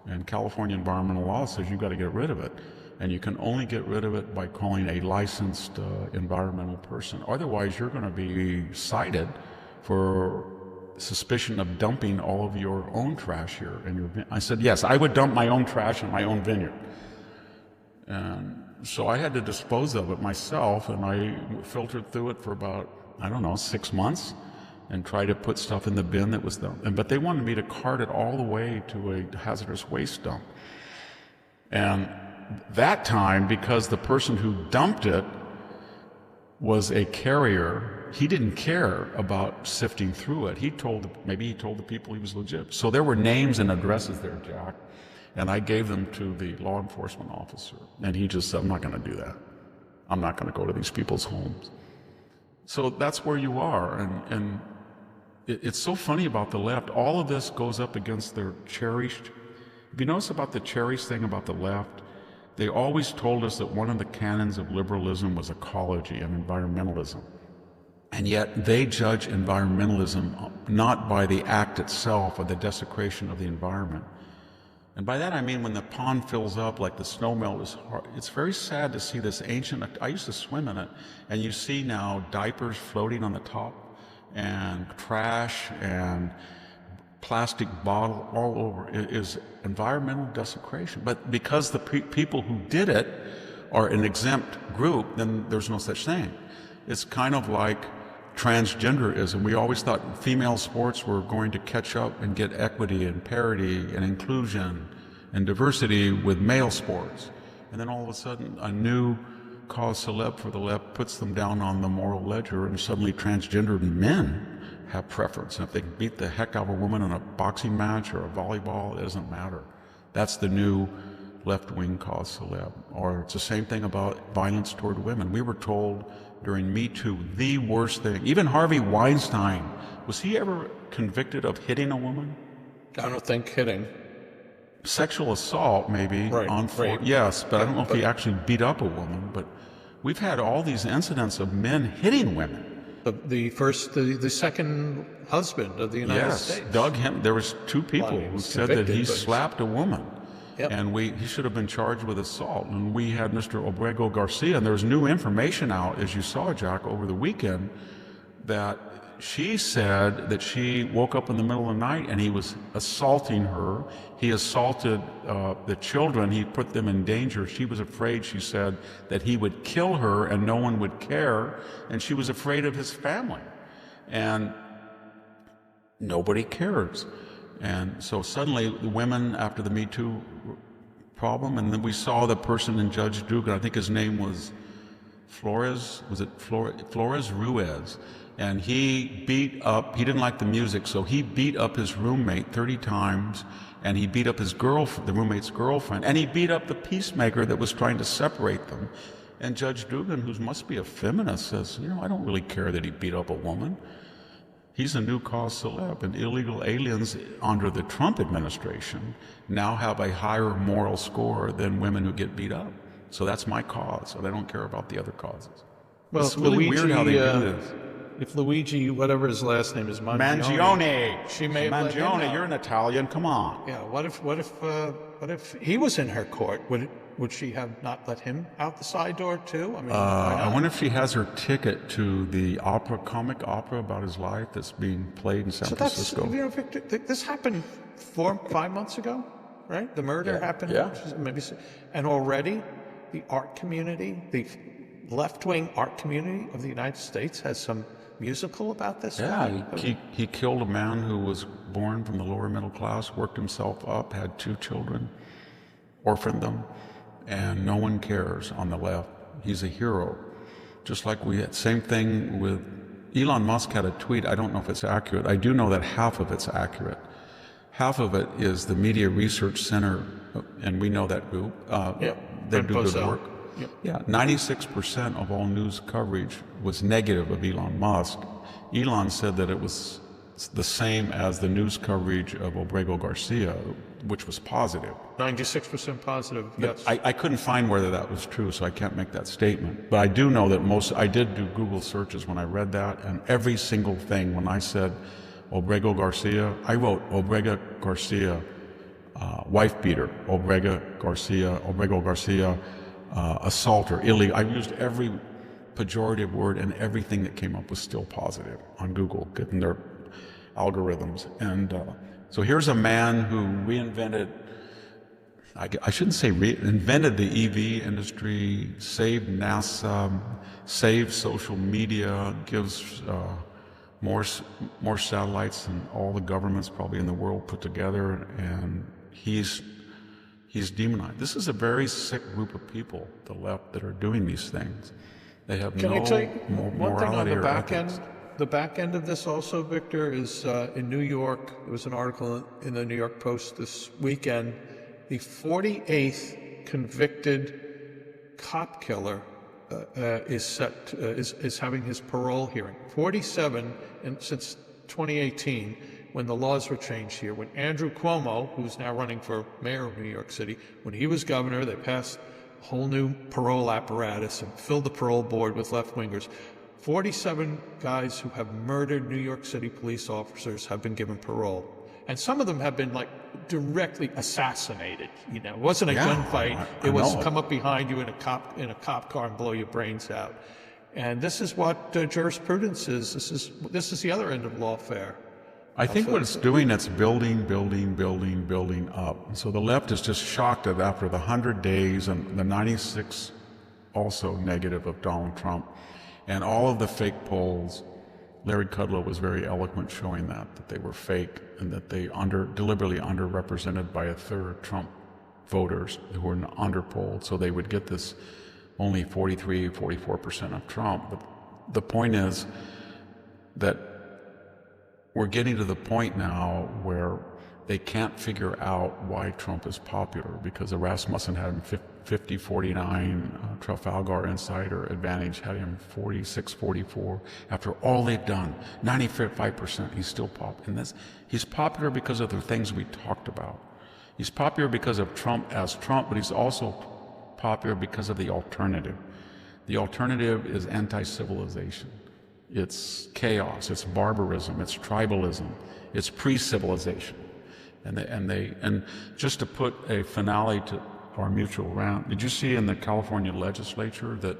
And California environmental law says you've got to get rid of it. And you can only get rid of it by calling a licensed environmental person. Otherwise, you're going to be cited for suspicion of dumping all of your own trash here in your vineyard." I said, yes, I would dump my own trash in my own vineyard. And so I had to dispose of it myself, and I filtered through it for about, 6 months and tried to put stuff in the bin that was dumped. But they wanted me to cart it all the way to a hazardous waste dump. And that time, because the person who dumped it was a carrier, he didn't care about sifting through it. Maybe he told the people he was legit. So there were names and addresses there, Jack, and I gave them to the law enforcement officer. And he just said, "I'm not going to do that. I'm not going to go to these people's homes." So that's where you are. And it's so funny about the left. All of this goes up against their cherished. If you notice about the cherished thing about the left, they always told us that one of the canons of liberalism was ecology and environmentalism. And yet they judge environmentalism not by the act itself or the desecration of the environment. And by that I mean when the pond fills up like the snowmelt is hard. It's very sad to see this ancient, I used to swim in it, and you see now diapers floating on the top and trash and plastic bottle all over. It is environmental desecration. But because the people who did it are an exempt group, then there's no such thing. It's kind of like transgenderism. We always thought female sports were going to catch up and get equity and parity and inclusion and diversity with male sports. And then all of a sudden, a new cause celeb for the left puts them down on the moral ledger, and suddenly transgendered men have preference. And if they can beat the heck out of a woman in a boxing match or a volleyball, it doesn't matter. That's the new left-wing cause celeb. Or it's the same thing about violence toward women. We were told during Me Too, the worst thing. Even Harvey Weinstein, was he ever convicted of hitting a woman? I don't think hitting. Sexual assault, maybe. Right. Yes, but I don't know if he actually beat up a woman. But we've had all these incidents of men hitting women. The second husband of the United States. Yes, Doug Henry. There was two people who said that he slapped a woman. Yep. And he should have been charged with assault. And we had Mr. Obrego Garcia, and there was new information out, as you saw, Jack, over the weekend, that she said that she woke up in the middle of the night and he was assaulting her. He assaulted the children. He put them in danger. She was afraid, she said, that he would kill her and no one would care. And she was afraid of his family. And nobody cares. And so suddenly the women, after the Me Too problem, and then we saw the person in Judge Dugan, I think his name was Flores Ruiz, and he didn't like the music, so he beat up his roommate 30 times, and he beat up his girlfriend, the roommate's girlfriend, and he beat up the peacemaker that was trying to separate them. And Judge Dugan, who must be a feminist, says, I don't really care that he beat up a woman. He's a new cause celeb, and illegal aliens under the Trump administration now have a higher moral score than women who get beat up. So that's my cause, and I don't care about the other causes. Well, It's really weird how they do this. If Luigi, whatever his last name is, Mangione. she may have let him Mangione, out. you're an Italian. Come on. Yeah. What if he was in her court? Would she have not let him out the side door too? I mean, why I not? wonder if she has her ticket to the comic opera about his life that's being played in San So that's, Francisco. Victor, this happened 4-5 months ago, right? The murder happened, maybe, and already the art community, the left-wing art community of the United States has some musical about this. Yeah, he killed a man who was born from the lower middle class, worked himself up, had 2 children, orphaned them, and no one cares on the left. He's a hero. Just like we had, same thing with Elon Musk had a tweet. I don't know if it's accurate. I do know that half of it's accurate. Half of it is the Media Research Center, and we know that group. They do good work. Yep. Yeah, 96% of all news coverage was negative of Elon Musk. Elon said that it was the same as the news coverage of Obregón Garcia, which was positive. 96% positive, yes. I couldn't find whether that was true, so I can't make that statement. But I do know that I did do Google searches when I read that, and every single thing, when I said Obregón Garcia, I wrote Obregón Garcia, wife beater, Obregón Garcia, assaulter, illegal. I used every pejorative word, and everything that came up was still positive on Google, given their algorithms. And so here's a man who reinvented, I shouldn't say reinvented the EV industry, saved NASA, saved social media, gives more satellites than all the governments probably in the world put together, and he's demonized. This is a very sick group of people, the left, that are doing these things. They have Can I tell you one thing on morality the or back ethics. end? The back end of this also, Victor, is in New York. There was an article in the New York Post this weekend. The 48th convicted cop killer is having his parole hearing. 47 since 2018, when the laws were changed here. When Andrew Cuomo, who's now running for mayor of New York City, when he was governor, they passed a whole new parole apparatus and filled the parole board with left-wingers. 47 guys who have murdered New York City police officers have been given parole. And some of them have been directly assassinated. It wasn't a gunfight. It was come up behind you in a cop car and blow your brains out. And this is what jurisprudence is. This is the other end of lawfare. I think what it's doing, it's building up. So the left is just shocked that after the 100 days and the 96 also negative of Donald Trump and all of the fake polls, Larry Kudlow was very eloquent showing that they were fake and that they deliberately underrepresented by a third Trump voters who were underpolled. So they would get this only 43, 44% of Trump. But the point is that we're getting to the point now where they can't figure out why Trump is popular, because Rasmussen had him 50-49, Trafalgar Insider Advantage had him 46-44. After all they've done, 95%, he's still popular. And he's popular because of the things we talked about. He's popular because of Trump as Trump, but he's also popular because of the alternative. The alternative is anti-civilization. It's chaos, it's barbarism, it's tribalism, it's pre-civilization. And just to put a finale to our mutual round, did you see in the California legislature that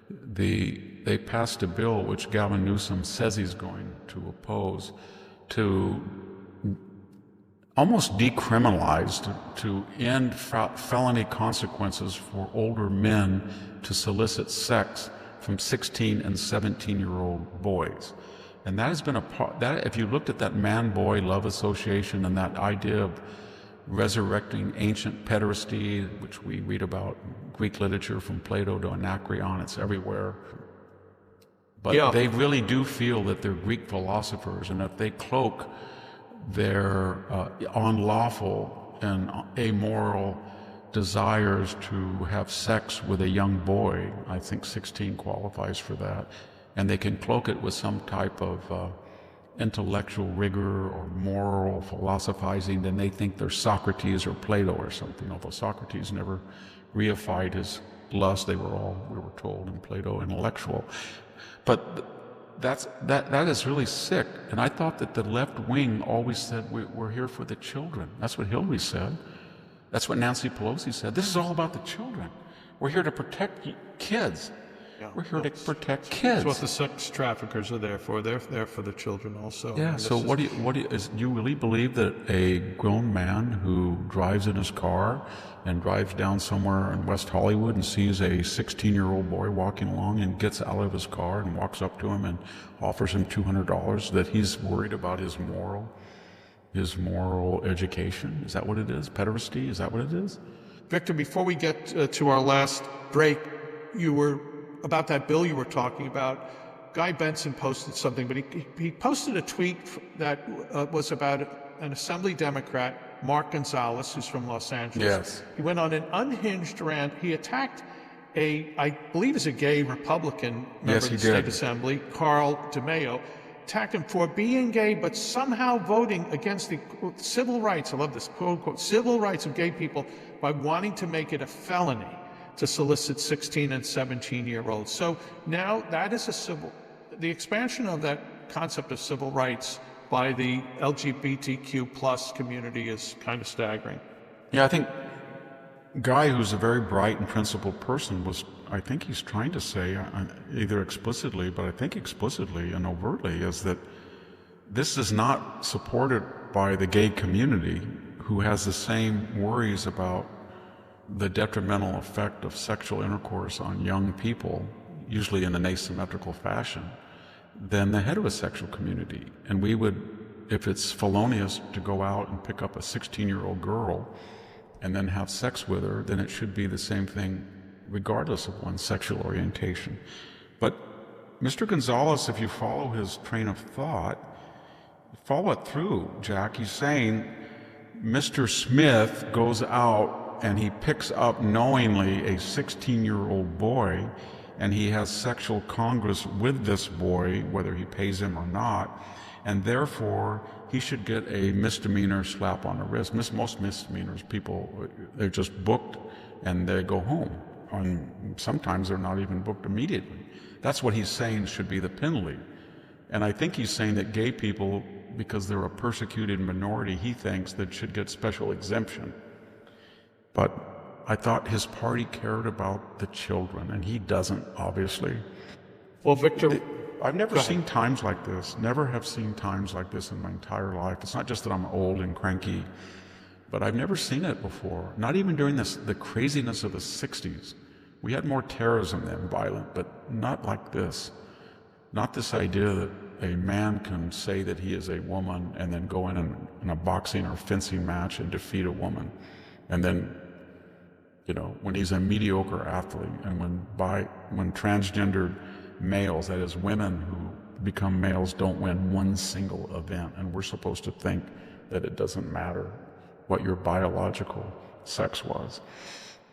they passed a bill which Gavin Newsom says he's going to oppose, to almost decriminalize, to end felony consequences for older men to solicit sex from 16 and 17-year-old boys. And that has been a part, that if you looked at that man-boy love association and that idea of resurrecting ancient pederasty, which we read about in Greek literature from Plato to Anacreon, it's everywhere. But they really do feel that they're Greek philosophers, and if they cloak their unlawful and amoral desires to have sex with a young boy, I think 16 qualifies for that, and they can cloak it with some type of intellectual rigor or moral philosophizing, then they think they're Socrates or Plato or something, although Socrates never reified his lust. They were all, we were told in Plato, intellectual. But that is really sick. And I thought that the left wing always said, we're here for the children. That's what Hillary said. That's what Nancy Pelosi said. This is all about the children. We're here to protect kids. Yeah, we're here to protect kids. That's what the sex traffickers are there for. They're there for the children also. Yeah. So do you really believe that a grown man who drives in his car and drives down somewhere in West Hollywood and sees a 16-year-old boy walking along and gets out of his car and walks up to him and offers him $200, that he's worried about his moral education? Is that what it is? Pederasty? Is that what it is? Victor, before we get to our last break, you were about that bill you were talking about. Guy Benson posted something, but he posted a tweet that was about an Assembly Democrat, Mark Gonzalez, who's from Los Angeles. Yes. He went on an unhinged rant. He attacked I believe is a gay Republican member of the State Assembly, Carl DeMaio, attacked him for being gay, but somehow voting against the civil rights, I love this, quote unquote, civil rights of gay people by wanting to make it a felony to solicit 16 and 17-year-olds. So now that is the expansion of that concept of civil rights by the LGBTQ plus community is kind of staggering. Yeah, I think Guy, who's a very bright and principled person, I think he's trying to say, either explicitly, but I think explicitly and overtly, is that this is not supported by the gay community, who has the same worries about the detrimental effect of sexual intercourse on young people, usually in an asymmetrical fashion, than the heterosexual community. And we would, if it's felonious to go out and pick up a 16-year-old girl and then have sex with her, then it should be the same thing regardless of one's sexual orientation. But Mr. Gonzalez, if you follow his train of thought, follow it through, Jack. He's saying Mr. Smith goes out and he picks up knowingly a 16-year-old boy, and he has sexual congress with this boy, whether he pays him or not, and therefore he should get a misdemeanor slap on the wrist. Most misdemeanors, people, they're just booked and they go home. And sometimes they're not even booked immediately. That's what he's saying should be the penalty. And I think he's saying that gay people, because they're a persecuted minority, he thinks that should get special exemption. But I thought his party cared about the children, and he doesn't, obviously. Well, Victor, I've never seen times like this. Never have seen times like this in my entire life. It's not just that I'm old and cranky, but I've never seen it before. Not even during the craziness of the 60s. We had more terrorism than violent, but not like this. Not this idea that a man can say that he is a woman and then go in a boxing or fencing match and defeat a woman. And then, when he's a mediocre athlete, and when transgendered males, that is women who become males, don't win one single event, and we're supposed to think that it doesn't matter what your biological sex was.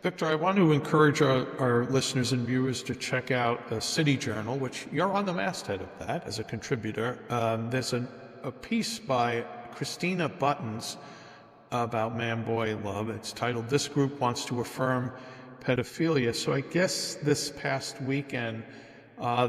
Victor, I want to encourage our listeners and viewers to check out City Journal, which you're on the masthead of that as a contributor. There's a piece by Christina Buttons about man-boy love. It's titled, "This Group Wants to Affirm Pedophilia." So I guess this past weekend,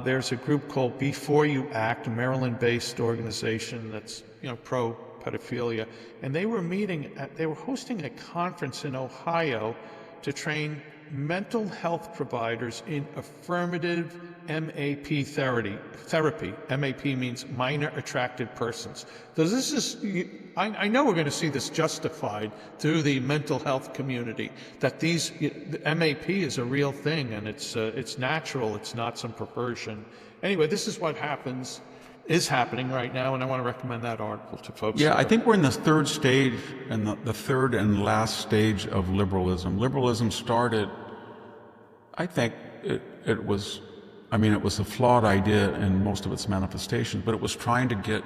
there's a group called Before You Act, a Maryland-based organization that's pro-pedophilia, and they were hosting a conference in Ohio to train mental health providers in affirmative MAP therapy. MAP means minor attracted persons. So this is, I know we're going to see this justified through the mental health community, that the MAP is a real thing, and it's natural, it's not some perversion. Anyway, this is what is happening right now, and I want to recommend that article to folks. Yeah, I think we're in the third stage, and the third and last stage of liberalism. Liberalism started, I think it was a flawed idea in most of its manifestations, but it was trying to get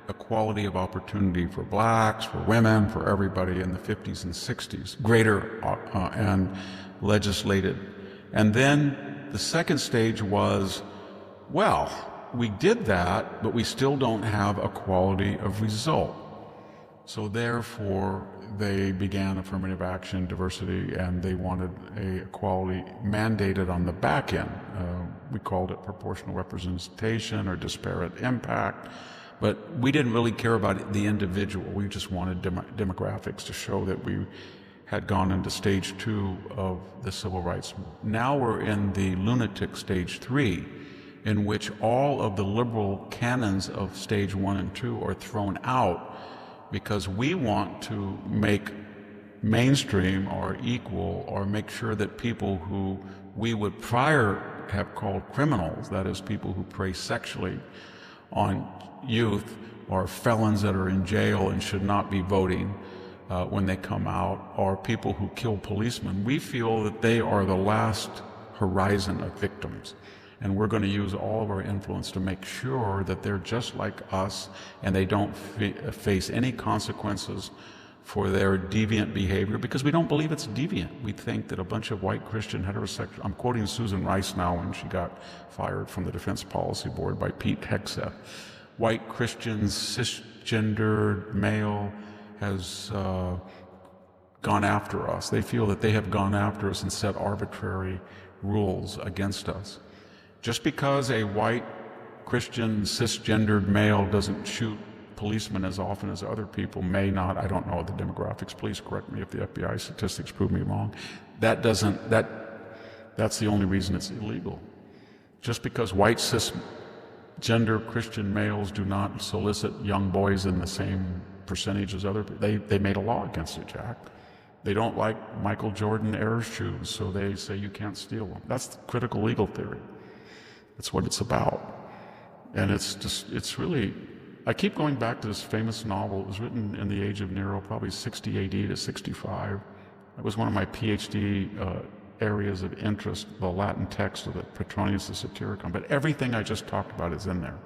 equality of opportunity for blacks, for women, for everybody in the 50s and 60s, greater and legislated. And then the second stage was, well, we did that, but we still don't have equality of result. So therefore, they began affirmative action, diversity, and they wanted a equality mandated on the back end. We called it proportional representation or disparate impact, but we didn't really care about the individual. We just wanted demographics to show that we had gone into stage 2 of the civil rights. Now we're in the lunatic stage 3, in which all of the liberal canons of stage 1 and 2 are thrown out because we want to make mainstream or equal or make sure that people who we would prior have called criminals, that is, people who prey sexually on youth or felons that are in jail and should not be voting when they come out, or people who kill policemen, we feel that they are the last horizon of victims. And we're going to use all of our influence to make sure that they're just like us and they don't face any consequences for their deviant behavior, because we don't believe it's deviant. We think that a bunch of white Christian heterosexual, I'm quoting Susan Rice now when she got fired from the Defense Policy Board by Pete Hegseth, white Christian cisgendered male has gone after us. They feel that they have gone after us and set arbitrary rules against us. Just because a white Christian cisgendered male doesn't shoot policemen as often as other people may not, I don't know the demographics, please correct me if the FBI statistics prove me wrong, that's the only reason it's illegal. Just because white cisgender Christian males do not solicit young boys in the same percentage as other people, they made a law against it, Jack. They don't like Michael Jordan Air shoes, so they say you can't steal them. That's the critical legal theory. That's what it's about. And it's really, I keep going back to this famous novel. It was written in the age of Nero, probably 60 AD to 65. It was one of my PhD areas of interest, the Latin text of the Petronius the Satyricon. But everything I just talked about is in there.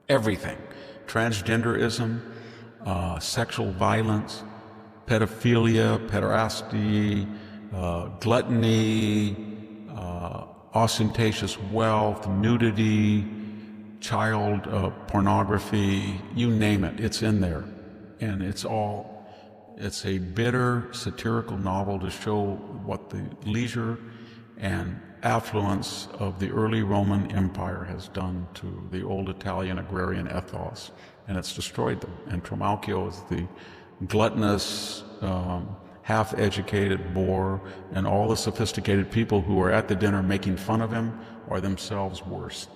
Everything. Transgenderism, sexual violence, pedophilia, pederasty, gluttony, ostentatious wealth, nudity, child pornography, you name it, it's in there. And it's a bitter satirical novel to show what the leisure and affluence of the early Roman Empire has done to the old Italian agrarian ethos, and it's destroyed them. And Trimalchio is the gluttonous, half-educated bore, and all the sophisticated people who are at the dinner making fun of him are themselves worse.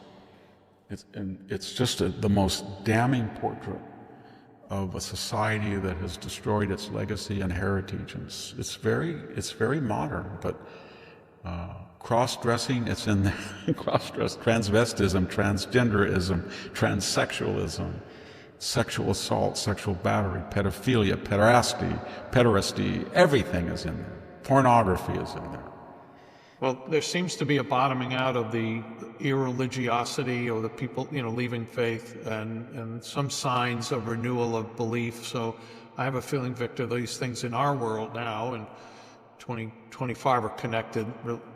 It's just the most damning portrait of a society that has destroyed its legacy and heritage. And it's very modern, but cross-dressing, it's in there. Cross-dress, transvestism, transgenderism, transsexualism, sexual assault, sexual battery, pedophilia, pederasty, everything is in there. Pornography is in there. Well, there seems to be a bottoming out of the irreligiosity or the people, leaving faith, and some signs of renewal of belief. So I have a feeling, Victor, these things in our world now in 2025 are connected,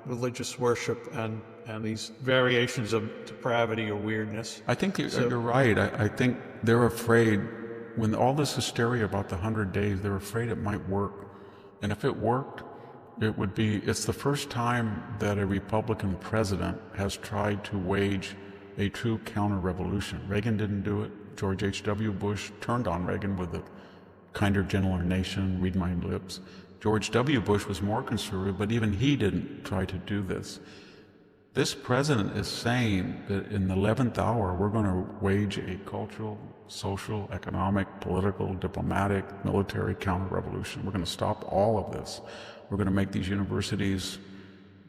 religious worship and these variations of depravity or weirdness. I think you're right. I think they're afraid, when all this hysteria about the 100 days, they're afraid it might work. And if it worked, it's the first time that a Republican president has tried to wage a true counter-revolution. Reagan didn't do it. George H.W. Bush turned on Reagan with a kinder, gentler nation, read my lips. George W. Bush was more conservative, but even he didn't try to do this. This president is saying that in the 11th hour, we're going to wage a cultural, social, economic, political, diplomatic, military counter-revolution. We're going to stop all of this. We're going to make these universities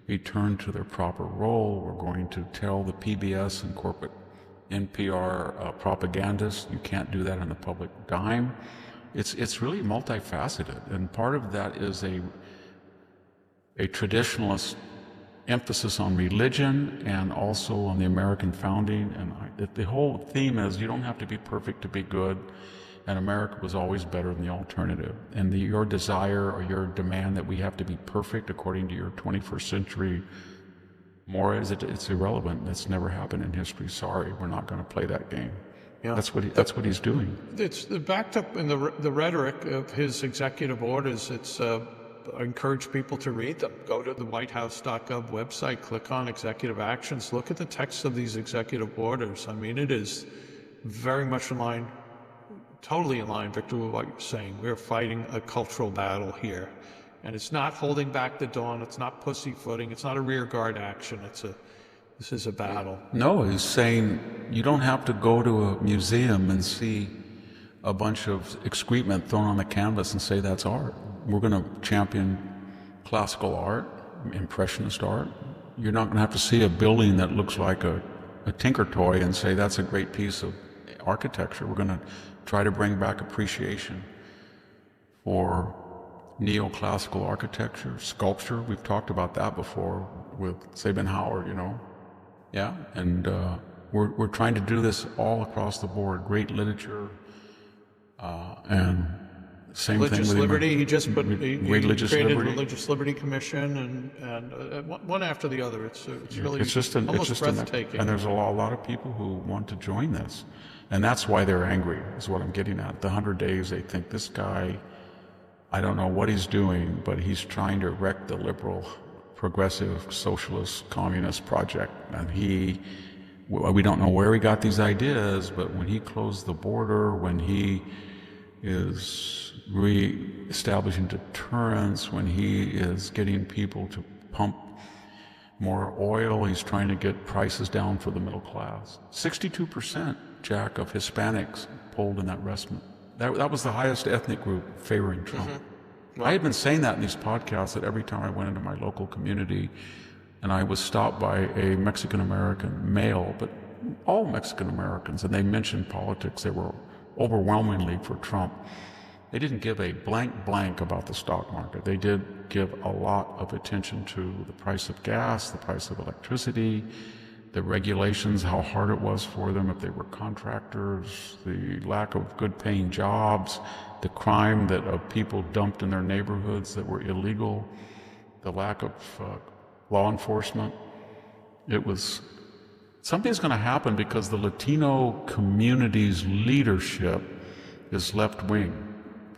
return to their proper role. We're going to tell the PBS and corporate NPR propagandists, you can't do that on the public dime. It's really multifaceted, and part of that is a traditionalist emphasis on religion and also on the American founding. And the whole theme is you don't have to be perfect to be good, and America was always better than the alternative. And your desire or your demand that we have to be perfect according to your 21st century mores, it's irrelevant. It's never happened in history. Sorry, we're not going to play that game. Yeah. That's what he's doing. It's backed up in the rhetoric of his executive orders. It's I encourage people to read them. Go to the whitehouse.gov website, click on executive actions, look at the text of these executive orders. I mean, it is very much in line, totally in line, Victor, with what you're saying. We're fighting a cultural battle here. And it's not holding back the dawn. It's not pussyfooting. It's not a rear guard action. This is a battle. No, he's saying you don't have to go to a museum and see a bunch of excrement thrown on the canvas and say that's art. We're going to champion classical art, impressionist art. You're not going to have to see a building that looks like a tinker toy and say that's a great piece of architecture. We're going to try to bring back appreciation for neoclassical architecture, sculpture. We've talked about that before with Sabin Howard, Yeah, and we're trying to do this all across the board. Great literature, and same religious thing with liberty. He just put he religious created liberty. Religious Liberty Commission and one after the other. It's really almost breathtaking. And there's a lot of people who want to join this, and that's why they're angry. Is what I'm getting at. The 100 days, they think this guy, I don't know what he's doing, but he's trying to wreck the liberal, progressive, socialist, communist project. And we don't know where he got these ideas, but when he closed the border, when he is re-establishing deterrence, when he is getting people to pump more oil, he's trying to get prices down for the middle class. 62%, Jack, of Hispanics polled in that investment. That was the highest ethnic group favoring Trump. Mm-hmm. Well, I had been saying that in these podcasts, that every time I went into my local community and I was stopped by a Mexican-American male, but all Mexican-Americans, and they mentioned politics, they were overwhelmingly for Trump. They didn't give a blank about the stock market. They did give a lot of attention to the price of gas, the price of electricity, the regulations, how hard it was for them if they were contractors, the lack of good paying jobs, the crime that of people dumped in their neighborhoods that were illegal, the lack of law enforcement. It was, something's going to happen because the Latino community's leadership is left wing,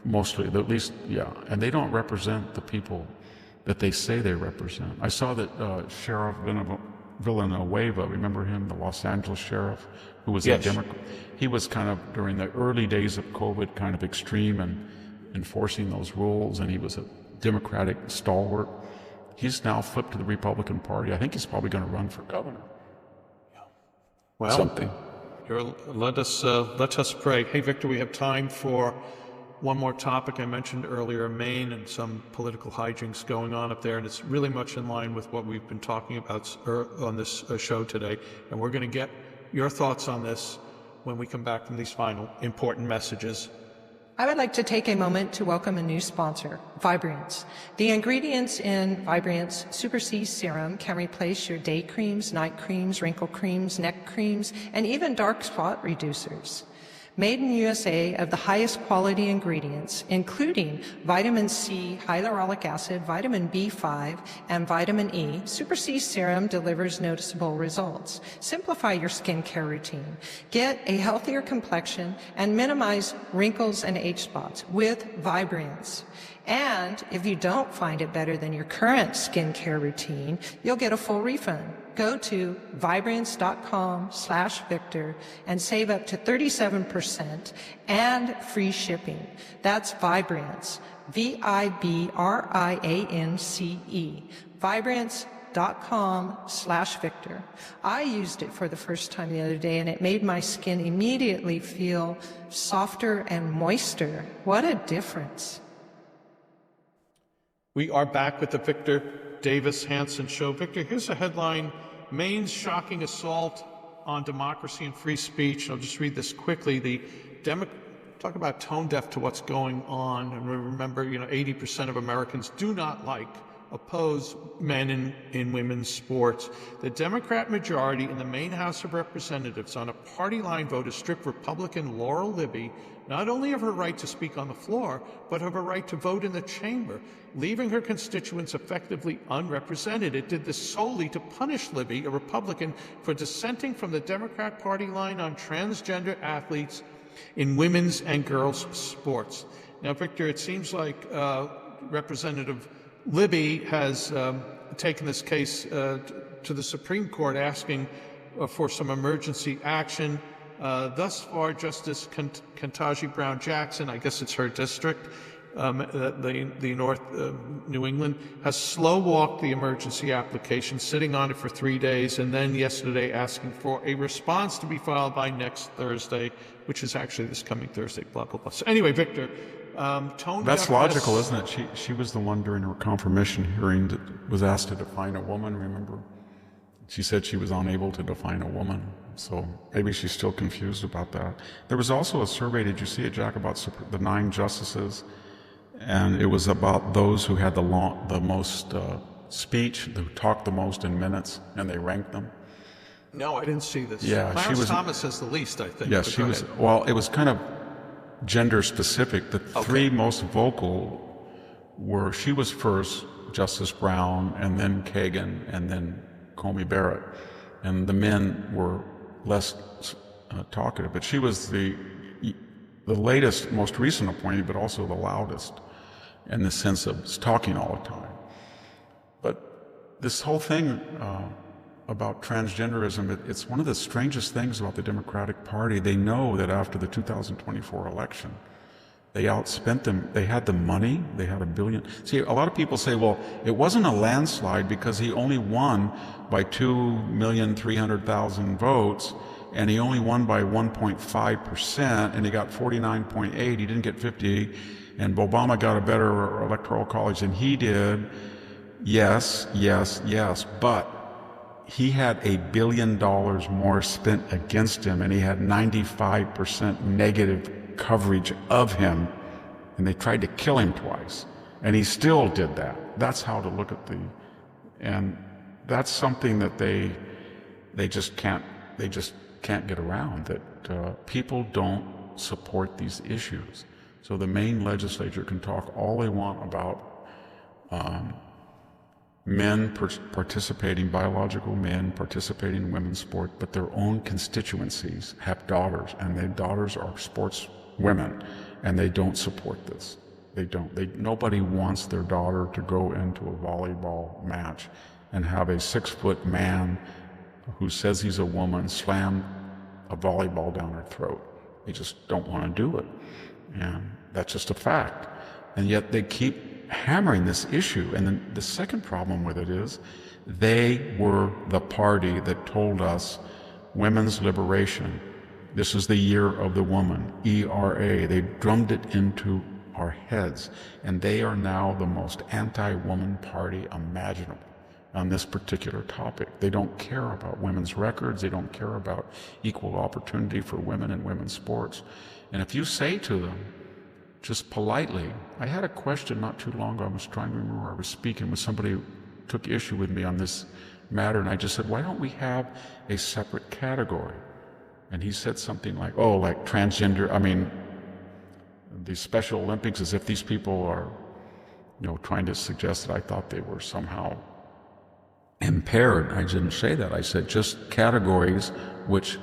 mostly, at least, yeah, and they don't represent the people that they say they represent. I saw that Sheriff Villanueva, remember him, the Los Angeles sheriff, who was a Democrat. He was kind of, during the early days of COVID, kind of extreme in enforcing those rules, and he was a Democratic stalwart. He's now flipped to the Republican Party. I think he's probably going to run for governor. Well, something. Let us pray. Hey, Victor, we have time for one more topic. I mentioned earlier Maine and some political hijinks going on up there, and it's really much in line with what we've been talking about on this show today. And we're going to get your thoughts on this when we come back from these final important messages. I would like to take a moment to welcome a new sponsor, Vibrance. The ingredients in Vibrance Super C Serum can replace your day creams, night creams, wrinkle creams, neck creams, and even dark spot reducers. Made in USA of the highest quality ingredients, including vitamin C, hyaluronic acid, vitamin B5, and vitamin E, Super C Serum delivers noticeable results. Simplify your skincare routine. Get a healthier complexion and minimize wrinkles and age spots with Vibrance. And if you don't find it better than your current skincare routine, you'll get a full refund. Go to Vibrance.com/Victor and save up to 37% and free shipping. That's Vibrance, Vibrance, Vibrance.com/Victor. I used it for the first time the other day, and it made my skin immediately feel softer and moister. What a difference. We are back with the Victor Davis Hanson Show. Victor, here's a headline: Maine's shocking assault on democracy and free speech. I'll just read this quickly. Talk about tone deaf to what's going on. And remember, 80% of Americans do not like oppose men in women's sports. The Democrat majority in the Maine House of Representatives on a party line vote has stripped Republican Laurel Libby not only of her right to speak on the floor, but of her right to vote in the chamber, leaving her constituents effectively unrepresented. It did this solely to punish Libby, a Republican, for dissenting from the Democrat Party line on transgender athletes in women's and girls' sports. Now, Victor, it seems like Representative Libby has taken this case to the Supreme Court, asking for some emergency action. Thus far, Justice Ketanji Brown Jackson, I guess it's her district, the North New England, has slow-walked the emergency application, sitting on it for 3 days, and then yesterday asking for a response to be filed by next Thursday, which is actually this coming Thursday, blah, blah, blah. So anyway, Victor, tone That's logical, isn't it? She was the one during her confirmation hearing that was asked to define a woman, remember? She said she was unable to define a woman, so maybe she's still confused about that. There was also a survey, did you see it, Jack, about the 9 justices? And it was about those who had the most speech, who talked the most in minutes, and they ranked them. No, I didn't see this. Yeah, Clarence Thomas has the least, I think. Yes, she was. Well, it was kind of gender specific. The 3 most vocal were, she was first, Justice Brown, and then Kagan, and then Comey Barrett, and the men were less talkative. But she was the latest, most recent appointee, but also the loudest in the sense of talking all the time. But this whole thing about transgenderism, it's one of the strangest things about the Democratic Party. They know that after the 2024 election, they outspent them. They had the money. They had $1 billion. See, a lot of people say, well, it wasn't a landslide because he only won by 2,300,000 votes, and he only won by 1.5%, and he got 49.8. He didn't get 50, and Obama got a better electoral college than he did. Yes, yes, yes, but he had $1 billion more spent against him, and he had 95% negative coverage of him, and they tried to kill him twice, and he still did that. That's how to look at and that's something that they just can't get around, that people don't support these issues. So the Maine legislature can talk all they want about men participating, biological men participating in women's sport, but their own constituencies have daughters, and their daughters are sports women, and they don't support this. They don't. Nobody wants their daughter to go into a volleyball match and have a 6-foot man who says he's a woman slam a volleyball down her throat. They just don't want to do it, and that's just a fact. And yet they keep hammering this issue. And then the second problem with it is they were the party that told us women's liberation. This is the year of the woman, ERA. They drummed it into our heads, and they are now the most anti-woman party imaginable on this particular topic. They don't care about women's records. They don't care about equal opportunity for women in women's sports. And if you say to them, just politely, I had a question not too long ago. I was trying to remember, I was speaking with somebody who took issue with me on this matter, and I just said, why don't we have a separate category? And he said something like, oh, like transgender, the Special Olympics, as if these people are, trying to suggest that I thought they were somehow impaired. I didn't say that. I said just categories which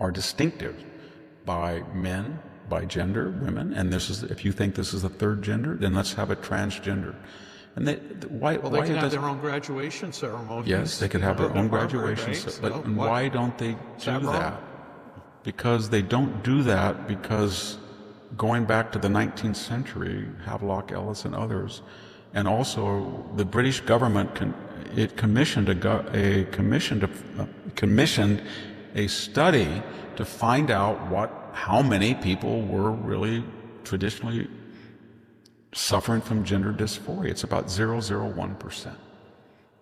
are distinctive by men, by gender, women, and this is, if you think this is the third gender, then let's have a transgender. And they can have their own graduation ceremony. Yes, they could have their own graduation ceremony. But why don't they do that? Because they don't do that because going back to the 19th century, Havelock Ellis and others, and also the British government commissioned a study to find out how many people were really traditionally suffering from gender dysphoria. It's about 0.001%.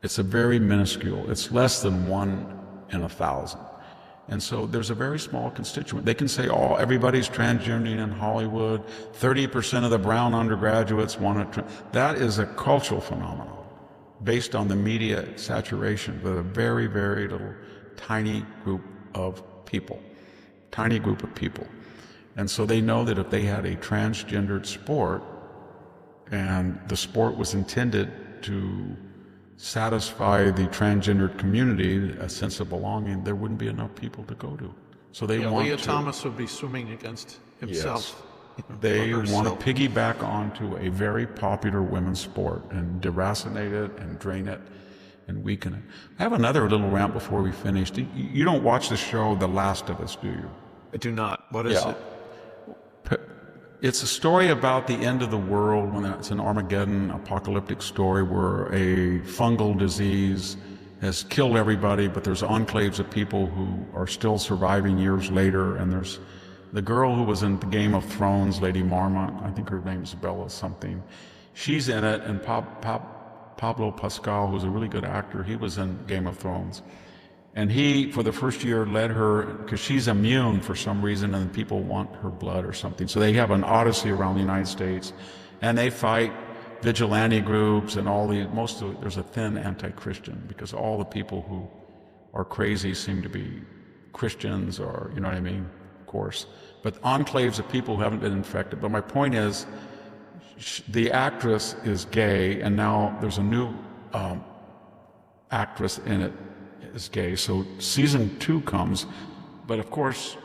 It's a very minuscule. It's less than 1 in 1,000. And so there's a very small constituent. They can say, oh, everybody's transgendering in Hollywood. 30% of the brown undergraduates want to. That is a cultural phenomenon based on the media saturation with a very, very little tiny group of people. Tiny group of people. And so they know that if they had a transgendered sport and the sport was intended to satisfy the transgendered community, a sense of belonging, there wouldn't be enough people to go to. So they want Leah to. Thomas would be swimming against himself. Yes. They want to piggyback onto a very popular women's sport and deracinate it and drain it and weaken it. I have another little rant before we finish. You don't watch the show The Last of Us, do you? I do not. What is it? It's a story about the end of the world. When it's an Armageddon apocalyptic story where a fungal disease has killed everybody, but there's enclaves of people who are still surviving years later. And there's the girl who was in the Game of Thrones, Lady Marmont, I think her name is Bella something. She's in it, and Pablo Pascal, who's a really good actor, he was in Game of Thrones. And he, for the first year, led her, because she's immune for some reason, and people want her blood or something. So they have an odyssey around the United States, and they fight vigilante groups and there's a thin anti-Christian, because all the people who are crazy seem to be Christians, or, you know what I mean, of course. But enclaves of people who haven't been infected. But my point is, the actress is gay, and now there's a new actress in it is gay. So season 2 comes, but of course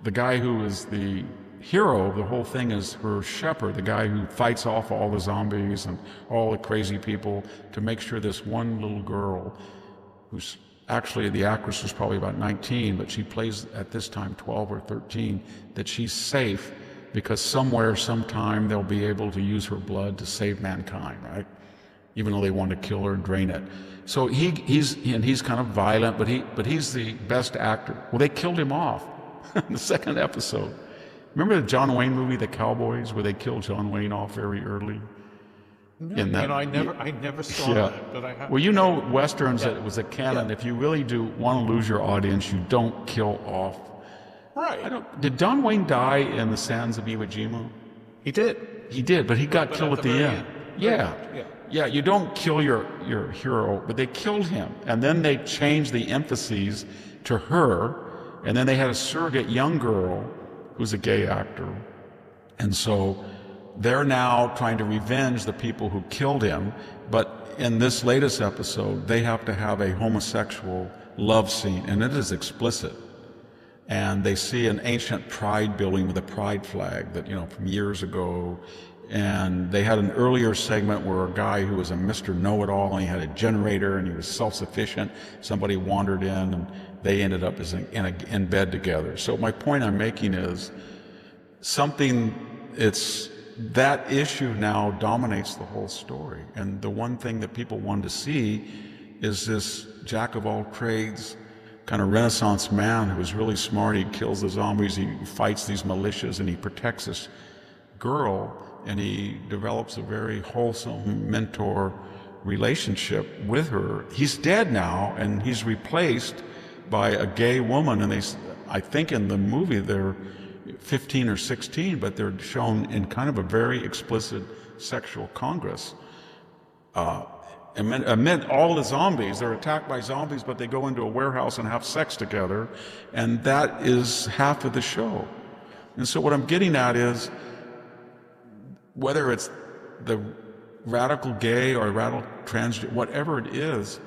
the guy who is the hero of the whole thing is her shepherd, the guy who fights off all the zombies and all the crazy people to make sure this one little girl, who's actually, the actress was probably about 19, but she plays at this time 12 or 13, that she's safe, because somewhere, sometime, they'll be able to use her blood to save mankind, right? Even though they want to kill her and drain it. So he's kind of violent, but he's the best actor. Well, they killed him off in the second episode. Remember the John Wayne movie, The Cowboys, where they killed John Wayne off very early? No, I never saw that, but I have. Well, you know, Westerns, it was a canon. If you really do want to lose your audience, you don't kill off. Right. Did John Wayne die in The Sands of Iwo Jima? He did. He did, but he got killed at the end. Yeah. Yeah, you don't kill your hero, but they killed him. And then they changed the emphases to her, and then they had a surrogate young girl who's a gay actor. And so they're now trying to revenge the people who killed him, but in this latest episode, they have to have a homosexual love scene, and it is explicit. And they see an ancient pride building with a pride flag that, from years ago. And they had an earlier segment where a guy who was a Mr. Know-It-All, and he had a generator and he was self-sufficient, somebody wandered in and they ended up in bed together. So my point I'm making is that issue now dominates the whole story. And the one thing that people wanted to see is this jack of all trades kind of Renaissance man who is really smart. He kills the zombies, he fights these militias, and he protects this girl. And he develops a very wholesome mentor relationship with her. He's dead now, and he's replaced by a gay woman. And I think in the movie they're 15 or 16, but they're shown in kind of a very explicit sexual congress. Amid all the zombies, they're attacked by zombies, but they go into a warehouse and have sex together, and that is half of the show. And so what I'm getting at is, whether it's the radical gay or radical trans, whatever it is,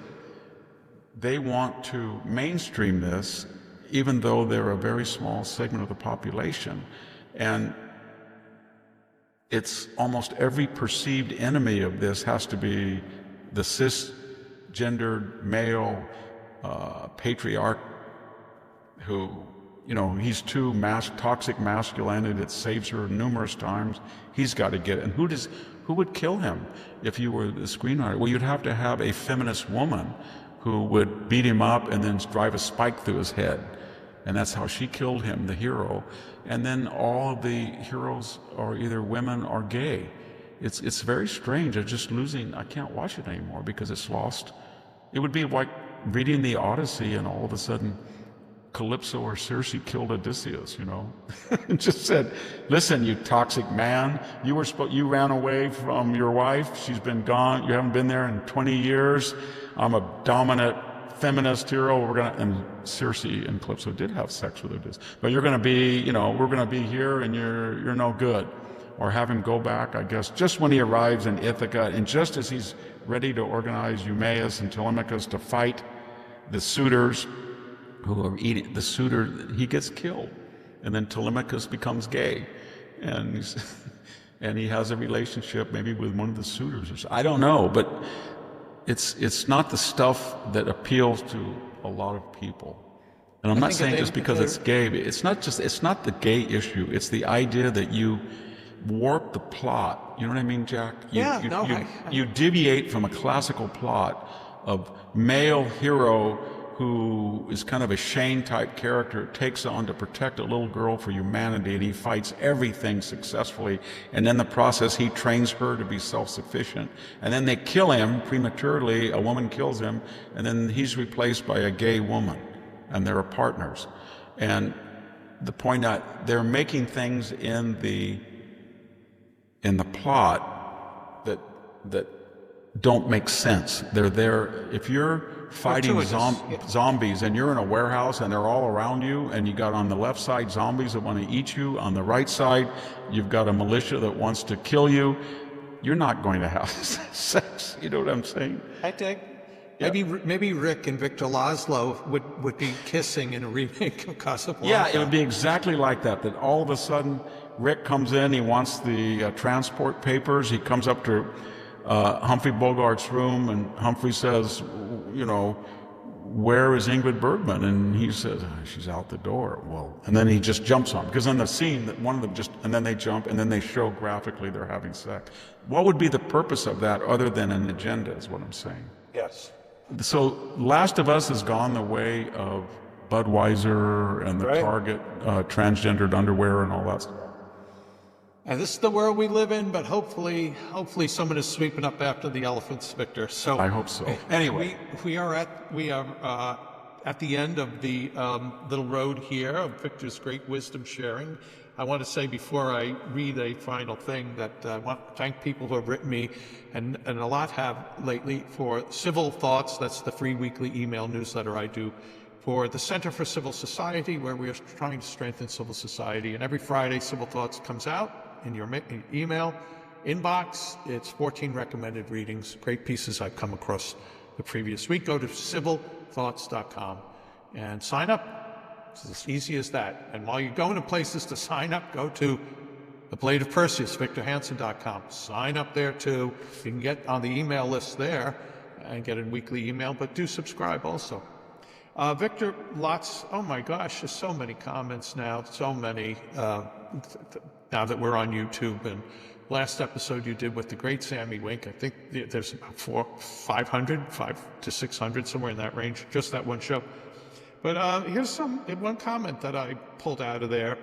they want to mainstream this, even though they're a very small segment of the population. And it's almost every perceived enemy of this has to be the cisgendered male patriarch who, he's too toxic masculinity that saves her numerous times. He's got to get it. And who would kill him if you were the screenwriter? Well, you'd have to have a feminist woman who would beat him up and then drive a spike through his head. And that's how she killed him, the hero. And then all of the heroes are either women or gay. It's very strange. I can't watch it anymore because it's lost. It would be like reading the Odyssey and all of a sudden Calypso or Circe killed Odysseus, you know, and just said, "Listen, you toxic man, you ran away from your wife. She's been gone. You haven't been there in 20 years. I'm a dominant feminist hero. And Circe and Calypso did have sex with Odysseus. But you're gonna be, you know, we're gonna be here, and you're no good." Or have him go back, I guess, just when he arrives in Ithaca, and just as he's ready to organize Eumaeus and Telemachus to fight the suitors who are eating the suitor, he gets killed, and then Telemachus becomes gay, and and he has a relationship maybe with one of the suitors or something. I don't know, but it's not the stuff that appeals to a lot of people. And I'm not saying just because it's gay. It's not the gay issue. It's the idea that you warp the plot. You know what I mean, Jack? You deviate from a classical plot of male hero who is kind of a Shane-type character, takes on to protect a little girl for humanity, and he fights everything successfully, and in the process he trains her to be self-sufficient, and then they kill him prematurely. A woman kills him, and then he's replaced by a gay woman, and they're partners. And the point that they're making things in the plot that don't make sense. They're there. If you're fighting zombies and you're in a warehouse and they're all around you, and you got on the left side zombies that want to eat you, on the right side you've got a militia that wants to kill you, you're not going to have sex. You know what I'm saying? I think maybe Rick and Victor Laszlo would be kissing in a remake of Casablanca. Yeah, it would be exactly like that. That all of a sudden Rick comes in, he wants the transport papers. He comes up to Humphrey Bogart's room, and Humphrey says, you know, "Where is Ingrid Bergman?" And he says, "She's out the door." Well, and then he just jumps on, because in the scene that one of them and then they jump, and then they show graphically they're having sex. What would be the purpose of that other than an agenda, is what I'm saying. Yes. So Last of Us has gone the way of Budweiser and the Target transgendered underwear and all that stuff. And this is the world we live in, but hopefully someone is sweeping up after the elephants, Victor. So I hope so. Anyway, we are at the end of the little road here of Victor's great wisdom sharing. I want to say before I read a final thing that I want to thank people who have written me, and a lot have lately, for Civil Thoughts. That's the free weekly email newsletter I do for the Center for Civil Society, where we are trying to strengthen civil society. And every Friday, Civil Thoughts comes out in your email inbox. It's 14 recommended readings, great pieces I've come across the previous week. Go to civilthoughts.com and sign up. It's as easy as that. And while you're going to places to sign up, go to The Blade of Perseus, victorhanson.com. Sign up there too. You can get on the email list there and get a weekly email, but do subscribe also. Victor, oh my gosh, there's so many comments now, so many, now that we're on YouTube. And last episode you did with the great Sammy Wink, I think there's about 500 to 600, somewhere in that range, just that one show. But here's one comment that I pulled out of there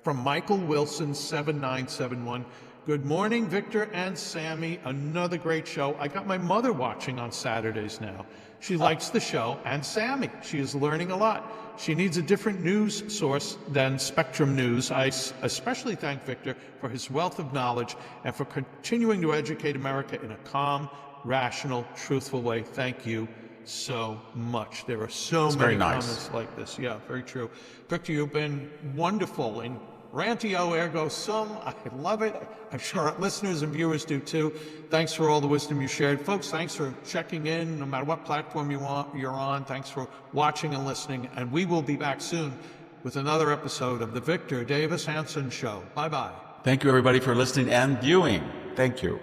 from Michael Wilson 7971. Good morning, Victor and Sammy. Another great show. I got my mother watching on Saturdays now. She likes the show and Sammy. She is learning a lot. She needs a different news source than Spectrum News. I especially thank Victor for his wealth of knowledge and for continuing to educate America in a calm, rational, truthful way. Thank you so much. There are so many comments like this. Yeah, very true. Victor, you've been wonderful in Rantio ergo sum. I love it. I'm sure our listeners and viewers do too. Thanks for all the wisdom you shared. Folks, thanks for checking in, no matter what platform you're on. Thanks for watching and listening. And we will be back soon with another episode of the Victor Davis Hanson Show. Bye-bye. Thank you, everybody, for listening and viewing. Thank you.